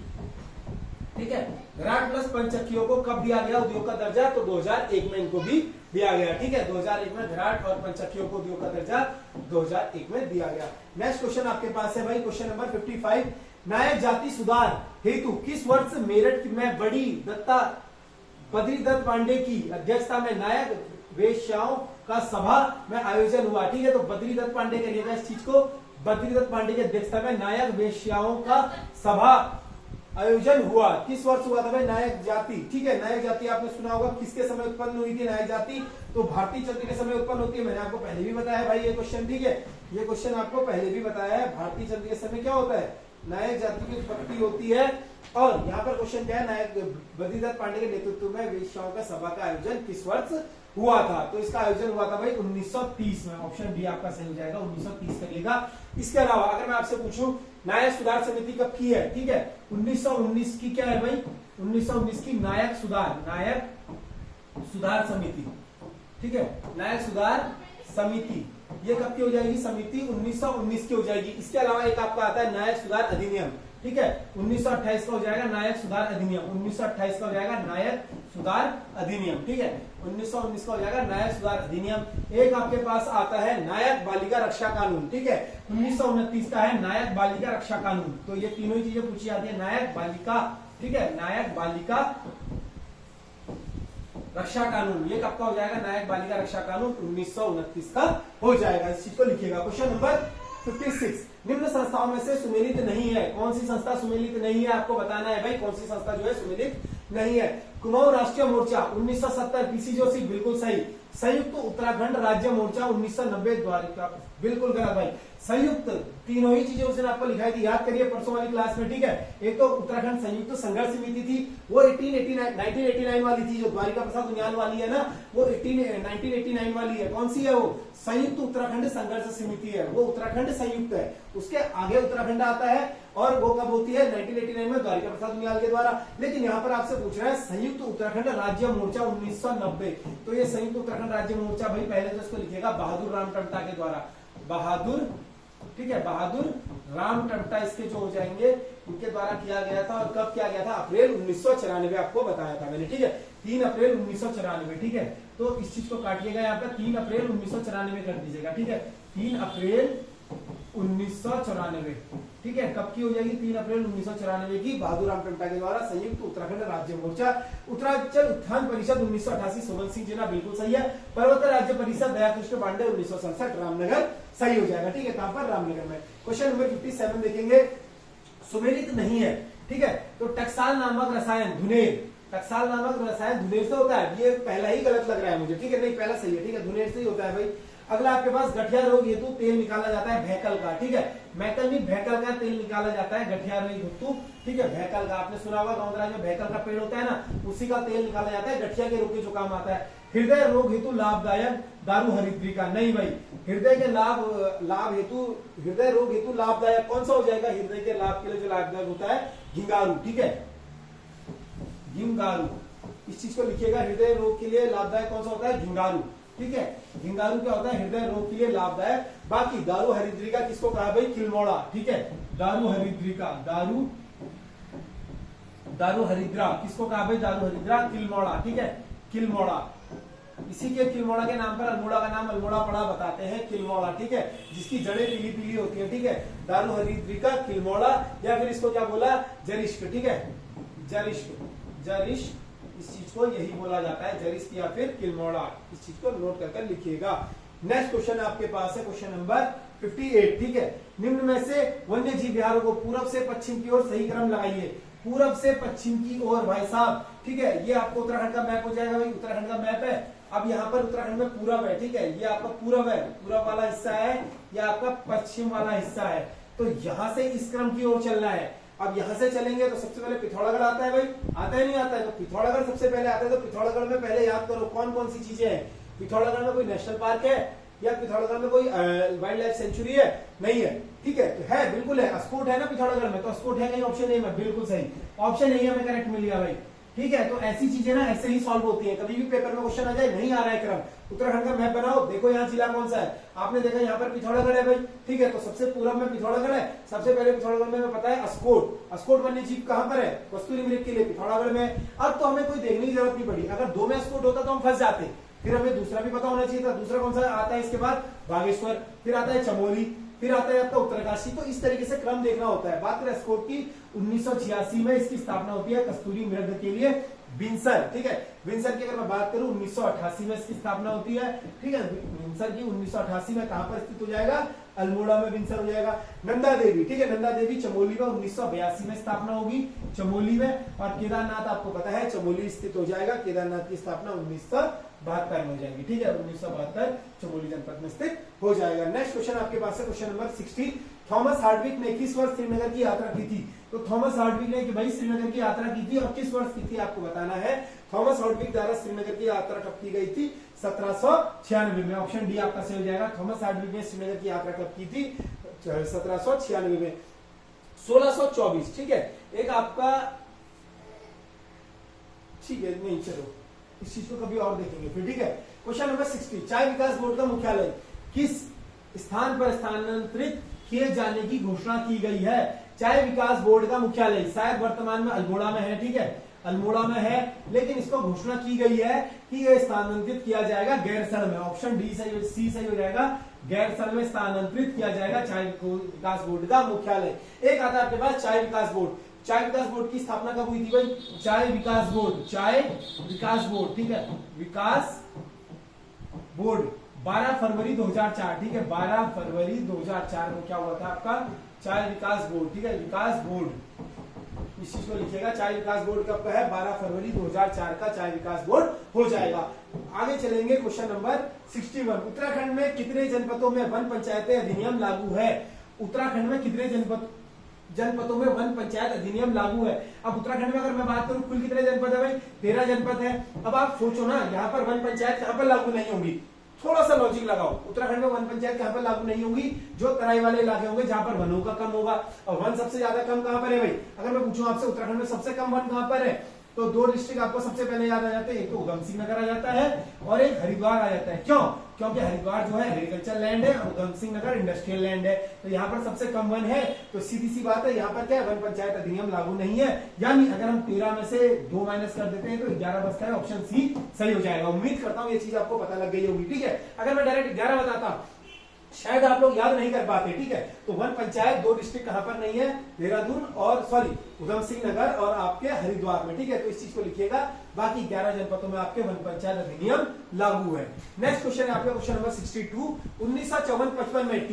ठीक है, घराट प्लस पंचक्कियों को कब दिया गया उद्योग का दर्जा? तो 2001 में इनको भी दिया गया। ठीक है, 2001 में घराट और पंचक्कियों को उद्योग का दर्जा 2001 में दिया गया। नेक्स्ट क्वेश्चन आपके पास है भाई क्वेश्चन नंबर 55। नायक जाति सुधार हेतु किस वर्ष मेरठ में बद्री दत्त पांडे की अध्यक्षता में नायक वेश्याओं का सभा में आयोजन हुआ? ठीक है, तो बद्री दत्त पांडे करिएगा इस चीज को, बद्री दत्त पांडे की अध्यक्षता में नायक वेश्याओं का सभा आयोजन हुआ। किस वर्ष हुआ था भाई? नायक जाति। ठीक है, नायक जाति आपने सुना होगा, किसके समय उत्पन्न हुई थी नायक जाति? तो भारतीय चंद्र के समय उत्पन्न होती है। मैंने आपको पहले भी बताया है भाई ये क्वेश्चन। ठीक है, ये क्वेश्चन आपको पहले भी बताया है, भारतीय चंद्र के समय क्या होता है? नायक जाति की उत्पत्ति होती है। और यहाँ पर क्वेश्चन क्या है? नायक बद्री दत्त पांडे के नेतृत्व में वेश्याओं का सभा का आयोजन किस वर्ष हुआ था? तो इसका आयोजन हुआ था भाई 1930 में। ऑप्शन डी आपका सही हो जाएगा, 1930 करिएगा। इसके अलावा अगर मैं आपसे पूछूं नायक सुधार समिति कब की है? ठीक है, 1919 की क्या है भाई? 1919 की नायक सुधार समिति। ठीक है, नायक सुधार समिति ये कब की हो जाएगी? समिति 1919 की हो जाएगी। इसके अलावा एक आपका आता है नायक सुधार अधिनियम। ठीक है, 1928 का हो जाएगा नायक सुधार अधिनियम, 1928 का हो जाएगा नायक सुधार अधिनियम। ठीक है, 1919 का हो जाएगा नायक सुधार अधिनियम। एक आपके पास आता है नायक बालिका रक्षा कानून। ठीक है, 1929 का है नायक बालिका रक्षा कानून। तो ये तीनों ही चीजें पूछी जाती है, नायक बालिका, ठीक है, नायक बालिका रक्षा कानून ये कब का हो जाएगा? नायक बालिका रक्षा कानून 1929 का हो जाएगा। इस चीज को लिखिएगा। Question number 56। निम्न संस्थाओं में से सुमेलित नहीं है, कौन सी संस्था सुमेलित नहीं है? आपको बताना है भाई कौन सी संस्था जो है सुमेलित नहीं है। कुमाऊं राष्ट्रीय मोर्चा 1970 पीसी जोशी बिल्कुल सही। संयुक्त उत्तराखंड राज्य मोर्चा 1990 द्वारा बिल्कुल गलत भाई। संयुक्त तीनों ही चीजें उसने आपको लिखाई थी, याद करिए परसों वाली क्लास में। ठीक है, एक तो उत्तराखंड संयुक्त संघर्ष समिति थी, वो 1989 वाली थी, जो द्वारिका प्रसाद उनियाल वाली है ना, वो 1989 वाली है। कौन सी है वो? संयुक्त उत्तराखंड संघर्ष समिति है, वो उत्तराखंड संयुक्त है। उसके आगे उत्तराखंड आता है और वो कब होती है? 1989 में द्वारिका प्रसाद उनियाल के द्वारा। लेकिन यहाँ पर आपसे पूछ रहा है संयुक्त उत्तराखंड राज्य मोर्चा 1990। तो ये संयुक्त उत्तराखंड राज्य मोर्चा भाई पहले तो इसको लिखिएगा बहादुर राम टमटा के द्वारा, बहादुर, ठीक है, बहादुर राम टमटा इसके जो हो जाएंगे, इनके द्वारा किया गया था। और कब किया गया था? अप्रैल 1994 आपको बताया था मैंने। ठीक है, 3 अप्रैल 1994। ठीक है, तो इस चीज को काटिएगा यहाँ पर, 3 अप्रैल 1994 कर दीजिएगा। ठीक है, 3 अप्रैल 1994। ठीक है, कब की हो जाएगी? 3 अप्रैल 1994 की बहादुर राम टमटा के द्वारा संयुक्त उत्तराखंड राज्य मोर्चा। उत्तरांचल उत्थान परिषद 1988 सोवन सिंह जिना बिल्कुल सही है। पर्वत राज्य परिषद दयाकृष्ण पांडे 1967 रामनगर सही हो जाएगा। ठीक है, कहां पर? रामनगर में। क्वेश्चन नंबर 57 देखेंगे, सुमेलित नहीं है। ठीक है, तो टकसाल नामक रसायन धुनेर, टकसाल नामक रसायन धुनेर से होता है। ये पहला ही गलत लग रहा है मुझे। ठीक है, नहीं पहला सही है। ठीक है, धुनेर से ही होता है भाई। अगला आपके पास गठिया रोग हेतु तेल निकाला जाता है भैकल का। ठीक है, मैकल नहीं भैकल का तेल निकाला जाता है गठिया रोग हेतु। ठीक है, भैकल का आपने सुना होगा, गाँव में भैकल का पेड़ होता है ना, उसी का तेल निकाला जाता है गठिया के रोग के जो काम आता है। हृदय रोग हेतु लाभदायक दारू हरिद्री का। नहीं भाई, हृदय के लाभ हेतु, हृदय रोग हेतु लाभदायक कौन सा हो जाएगा? हृदय के लाभ के लिए जो लाभदायक होता है घिंगारू। ठीक है, घिंगारू, इस चीज को लिखिएगा। हृदय रोग के लिए लाभदायक कौन सा होता है? घिंगारू। ठीक है, घिंगारू क्या होता है? हृदय रोग के लिए लाभदायक। बाकी दारू हरिद्री का किसको कहा भाई? किलमोड़ा। ठीक है, दारू हरिद्री का, दारू हरिद्रा किसको कहा भाई? दारू हरिद्रा, किलमोड़ा। ठीक है, किलमोड़ा, इसी के किलमोड़ा के नाम पर अल्मोड़ा का नाम अल्मोड़ा पड़ा बताते हैं किलमोड़ा, ठीक है, जिसकी जड़ें पीली पीली होती है, ठीक है, दारू हरिद्रिका किलमोड़ा, या फिर इसको क्या बोला, जरिश्क, ठीक है, जरिश्क, जरिश्क, इस चीज को यही बोला जाता है, जरिश्क या फिर किलमोड़ा, इस चीज को नोट कर लिखिएगा। नेक्स्ट क्वेश्चन आपके पास है क्वेश्चन नंबर 58, ठीक है, निम्न में से वन्य जीव विहारों को पूरब से पश्चिम की ओर सही क्रम लगाइए। पूरब से पश्चिम की ओर भाई साहब, ठीक है, ये आपको उत्तराखंड का मैप हो जाएगा भाई, उत्तराखंड का मैप है। अब यहाँ पर उत्तराखंड में पूरब है, ठीक है, ये आपका पूरब है, पूरब वाला हिस्सा है, ये आपका पश्चिम वाला हिस्सा है, तो यहाँ से इस क्रम की ओर चलना है। अब यहाँ से चलेंगे तो सबसे पहले पिथौरागढ़ आता है भाई, आता है नहीं आता है, तो पिथौरागढ़ सबसे पहले आता है, तो पिथौरागढ़ में पहले याद करो कौन कौन सी चीजें हैं। पिथौरागढ़ में कोई नेशनल पार्क है या पिथौरागढ़ में कोई वाइल्ड लाइफ सेंचुरी है, नहीं है, ठीक है, तो है, बिल्कुल है, अस्कोट है ना पिथौरागढ़ में, तो अस्कोट है कहीं, ऑप्शन नहीं है, बिल्कुल सही, ऑप्शन नहीं है, हमें करेक्ट मिल गया भाई, ठीक है। तो ऐसी चीजें ना ऐसे ही सॉल्व होती है, कभी भी पेपर में क्वेश्चन आ जाए, नहीं आ रहा है क्रम, उत्तराखंड का मैप बनाओ, देखो यहाँ जिला कौन सा है, आपने देखा यहाँ पर पिथौरागढ़ है भाई, ठीक है, तो सबसे पूरब में पिथौरागढ़ है, सबसे पहले पिथौरागढ़ में पता है अस्कोट, अस्कोट वन्य जीव कहाँ पर है, कस्तूरी मृग के लिए पिथौरागढ़ में। अब तो हमें कोई देखने की जरूरत नहीं पड़ी, अगर 2 में अस्कोट होता तो हम फंस जाते, फिर हमें दूसरा भी पता होना चाहिए था, दूसरा कौन सा आता है इसके बाद, बागेश्वर, फिर आता है चमोली, फिर आता है आपका उत्तरकाशी, तो इस तरीके से क्रम देखना होता है। बात करें अस्कोट की, 1986 में इसकी स्थापना होती है कस्तूरी मृग के लिए बिनसर, ठीक है, बिनसर की अगर मैं बात करूं 1988 में इसकी स्थापना होती है, ठीक है, बिनसर की 1988 में कहां पर स्थित हो जाएगा, अल्मोड़ा में बिनसर हो जाएगा। नंदा देवी, ठीक है, नंदा देवी चमोली में 1982 में स्थापना होगी, चमोली में, और केदारनाथ आपको पता है चमोली स्थित हो जाएगा, केदारनाथ की स्थापना 1972 में हो जाएगी, ठीक है, 1972 चमोली जनपद में स्थित हो जाएगा। नेक्स्ट क्वेश्चन आपके पास है क्वेश्चन नंबर 60, थॉमस हार्डविक ने किस वर्ष श्रीनगर की यात्रा की थी। तो थॉमस हार्डविक ने भाई श्रीनगर की यात्रा की थी और किस वर्ष की थी आपको बताना है। थॉमस हार्डविक द्वारा श्रीनगर की यात्रा कब की गई थी, 1796 में, ऑप्शन डी आपका सही हो जाएगा। थॉमस हार्डविक ने श्रीनगर की यात्रा कब की थी, 1796 में। 1624, ठीक है, एक आपका, ठीक है, नहीं चलो इस चीज को कभी और देखेंगे फिर, ठीक है। क्वेश्चन नंबर 60, चाय विकास बोर्ड का मुख्यालय किस स्थान पर स्थानांतरित किए जाने की घोषणा की गई है। चाय विकास बोर्ड का मुख्यालय शायद वर्तमान में अल्मोड़ा में है, ठीक है, अल्मोड़ा में है, लेकिन इसको घोषणा की गई है कि यह स्थानांतरित किया जाएगा गैरसैंण में, ऑप्शन डी सी सही हो जाएगा, गैरसैंण में स्थानांतरित किया जाएगा चाय विकास बोर्ड का मुख्यालय। एक आता है आपके पास चाय विकास बोर्ड, चाय विकास बोर्ड की स्थापना कब हुई थी भाई, चाय विकास बोर्ड, चाय विकास बोर्ड, ठीक है, विकास बोर्ड 12 फरवरी 2004, ठीक है, 12 फरवरी 2004 में क्या हुआ था आपका चाय विकास बोर्ड, ठीक है, विकास बोर्ड, इस चीज को लिखिएगा, चाय विकास बोर्ड कब का है, 12 फरवरी 2004 का चाय विकास बोर्ड हो जाएगा। आगे चलेंगे क्वेश्चन नंबर 61, उत्तराखंड में कितने जनपदों में वन पंचायतें अधिनियम लागू है। उत्तराखंड में कितने जनपदों में वन पंचायत अधिनियम लागू है। अब उत्तराखंड में अगर मैं बात करूं कुल कितने जनपद है भाई, 13 जनपद है। अब आप सोचो ना, यहाँ पर वन पंचायत कहां पर लागू नहीं होगी, थोड़ा सा लॉजिक लगाओ, उत्तराखंड में वन पंचायत कहां पर लागू नहीं होगी, जो तराई वाले इलाके होंगे जहां पर वनों का कम होगा। और वन सबसे ज्यादा कम कहां पर है भाई, अगर मैं पूछूं आपसे उत्तराखंड में सबसे कम वन कहां पर है, तो 2 डिस्ट्रिक्ट आपको सबसे पहले याद आ जाते हैं, एक तो उधम सिंह नगर आ जाता है और एक हरिद्वार आ जाता है। क्यों, क्योंकि हरिद्वार जो है एग्रीकल्चर लैंड है और उधम सिंह नगर इंडस्ट्रियल लैंड है, तो यहाँ पर सबसे कम वन है, तो सीधी सी बात है यहाँ पर क्या है, वन पंचायत अधिनियम लागू नहीं है। यानी अगर हम 13 में से 2 माइनस कर देते हैं तो 11 बचता है, ऑप्शन सी सही हो जाएगा। उम्मीद करता हूँ ये चीज आपको पता लग गई होगी, ठीक है। अगर मैं डायरेक्ट 11 बताता शायद आप लोग याद नहीं कर पाते, ठीक है। तो वन पंचायत 2 डिस्ट्रिक्ट कहां पर नहीं है, देहरादून और उधम सिंह नगर और आपके हरिद्वार में, ठीक है, तो इस चीज को लिखिएगा। बाकी 11 जनपदों में आपके वन पंचायत अधिनियम लागू है। नेक्स्ट क्वेश्चन है आपका क्वेश्चन नंबर 62, 1954-55 में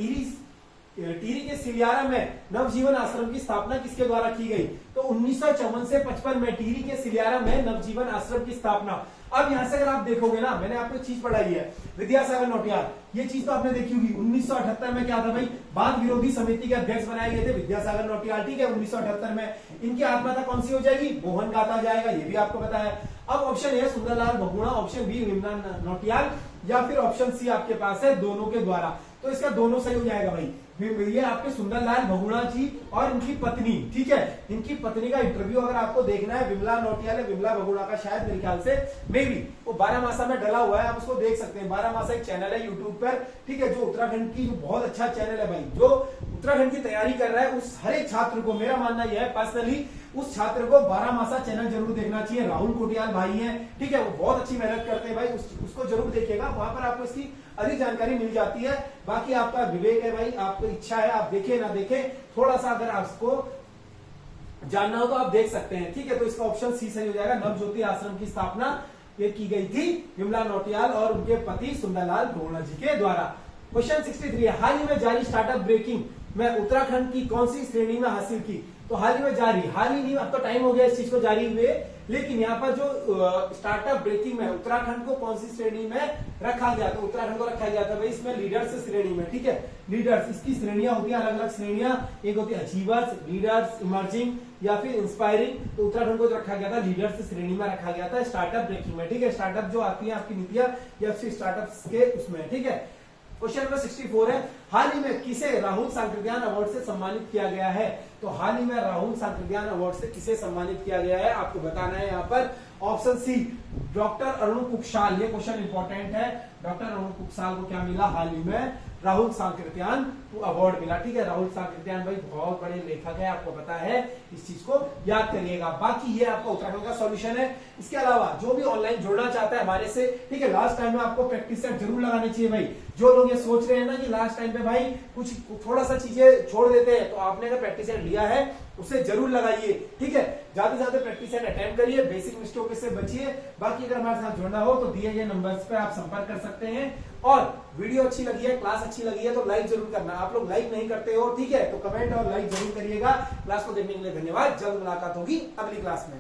टिहरी के सिलियारा में नवजीवन आश्रम की स्थापना किसके द्वारा की गई। तो 1954 से 55 में टिहरी के सिलियारा में नवजीवन आश्रम की स्थापना। अब यहां से अगर आप देखोगे ना, मैंने आपको एक चीज पढ़ाई है, विद्यासागर नौटियाल, ये चीज तो आपने देखी होगी। 1978 में क्या था भाई, बाल विरोधी समिति के अध्यक्ष बनाए गए थे विद्यासागर नौटियाल, ठीक है, 1978 में। इनकी आत्मकथा कौन सी हो जाएगी, मोहन गाथा जाएगा, ये भी आपको पता है। अब option A Sunderlal Bahuguna, option B Vimla Nautiyal, या फिर ऑप्शन सी आपके पास है दोनों के द्वारा। तो इसका दोनों सही हो जाएगा भाई। ये आपके सुंदरलाल बहुगुणा जी और इनकी पत्नी, ठीक है, इनकी पत्नी का इंटरव्यू अगर आपको देखना है, विमला नौटियाल है, विमला बहुगुणा का शायद मेरे ख्याल से मे बी वो 12 मासा में डला हुआ है, आप उसको देख सकते हैं। 12 मासा एक चैनल है यूट्यूब पर, ठीक है, जो उत्तराखंड की बहुत अच्छा चैनल है भाई। जो उत्तराखंड की तैयारी कर रहा है उस हर एक छात्र को मेरा मानना यह है पर्सनली, उस छात्र को 12 मासा चैनल जरूर देखना चाहिए। राहुल कोटियाल भाई हैं, ठीक है, वो बहुत अच्छी मेहनत करते हैं भाई, उसको जरूर देखिएगा, वहां पर आपको इसकी अधिक जानकारी मिल जाती है। बाकी आपका विवेक है भाई, आपको इच्छा है, आप देखें ना देखें, थोड़ा सा अगर आपको जानना हो तो आप देख सकते हैं, ठीक है। तो इसका ऑप्शन सी सही हो जाएगा। नवज्योति आश्रम की स्थापना ये की गई थी विमला नौटियाल और उनके पति सुंदरलाल गौड़ा जी के द्वारा। क्वेश्चन 63 है, हाल ही में जारी स्टार्टअप ब्रेकिंग में उत्तराखंड की कौन सी श्रेणी में हासिल की? तो हाल ही में जारी, हाल ही नहीं, अब तो टाइम हो गया इस चीज को जारी हुए, लेकिन यहाँ पर जो स्टार्टअप ब्रेकिंग में उत्तराखंड को कौन सी श्रेणी में रखा गया? तो उत्तराखंड को रखा गया था भाई इसमें लीडर्स श्रेणी में, ठीक है। लीडर्स, इसकी श्रेणियां होती है, अलग अलग श्रेणियां, एक होती है अचीवर्स, लीडर्स, इमर्जिंग या फिर इंस्पायरिंग। तो उत्तराखंड को जो रखा गया था लीडर्स श्रेणी में रखा गया था स्टार्टअप ब्रेकिंग में, ठीक है। स्टार्टअप जो आती है आपकी नीतियां या फिर स्टार्टअप के उसमें, ठीक है। क्वेश्चन नंबर 64 है, हाल ही में किसे राहुल सांकृत्यायन अवार्ड से सम्मानित किया गया है? तो हाल ही में राहुल सांकृत्यायन अवार्ड से किसे सम्मानित किया गया है आपको बताना है यहाँ पर। ऑप्शन सी डॉक्टर अरुण कुक्षाल, ये क्वेश्चन इंपॉर्टेंट है। डॉक्टर अरुण कुक्षाल को क्या मिला? हाल ही में राहुल सांकृत्यायन अवार्ड मिला, ठीक है। राहुल सांकृत्यायन भाई बहुत बड़े लेखक है, आपको पता है, इस चीज को याद करिएगा। बाकी ये आपका उत्तराखंड का सॉल्यूशन है। इसके अलावा जो भी ऑनलाइन जुड़ना चाहता है हमारे से, ठीक है, लास्ट टाइम में आपको प्रैक्टिस सेट जरूर लगाने चाहिए भाई। जो लोग ये सोच रहे हैं ना कि लास्ट टाइम पे भाई कुछ थोड़ा सा चीजें छोड़ देते हैं, तो आपने अगर प्रैक्टिस सेट लिया है उसे जरूर लगाइए, ठीक है। ज्यादा से ज्यादा प्रैक्टिस सेट अटेम्प्ट करिए, बेसिक मिस्टेक से बचिए। बाकी अगर हमारे साथ जुड़ना हो तो दिए गए नंबर्स पे आप संपर्क कर सकते हैं। और वीडियो अच्छी लगी है, क्लास अच्छी लगी है तो लाइक जरूर करना। आप लोग लाइक नहीं करते हो, ठीक है, तो कमेंट और लाइक जरूर करिएगा। क्लास को देखने के लिए धन्यवाद। जल्द मुलाकात होगी अगली क्लास में।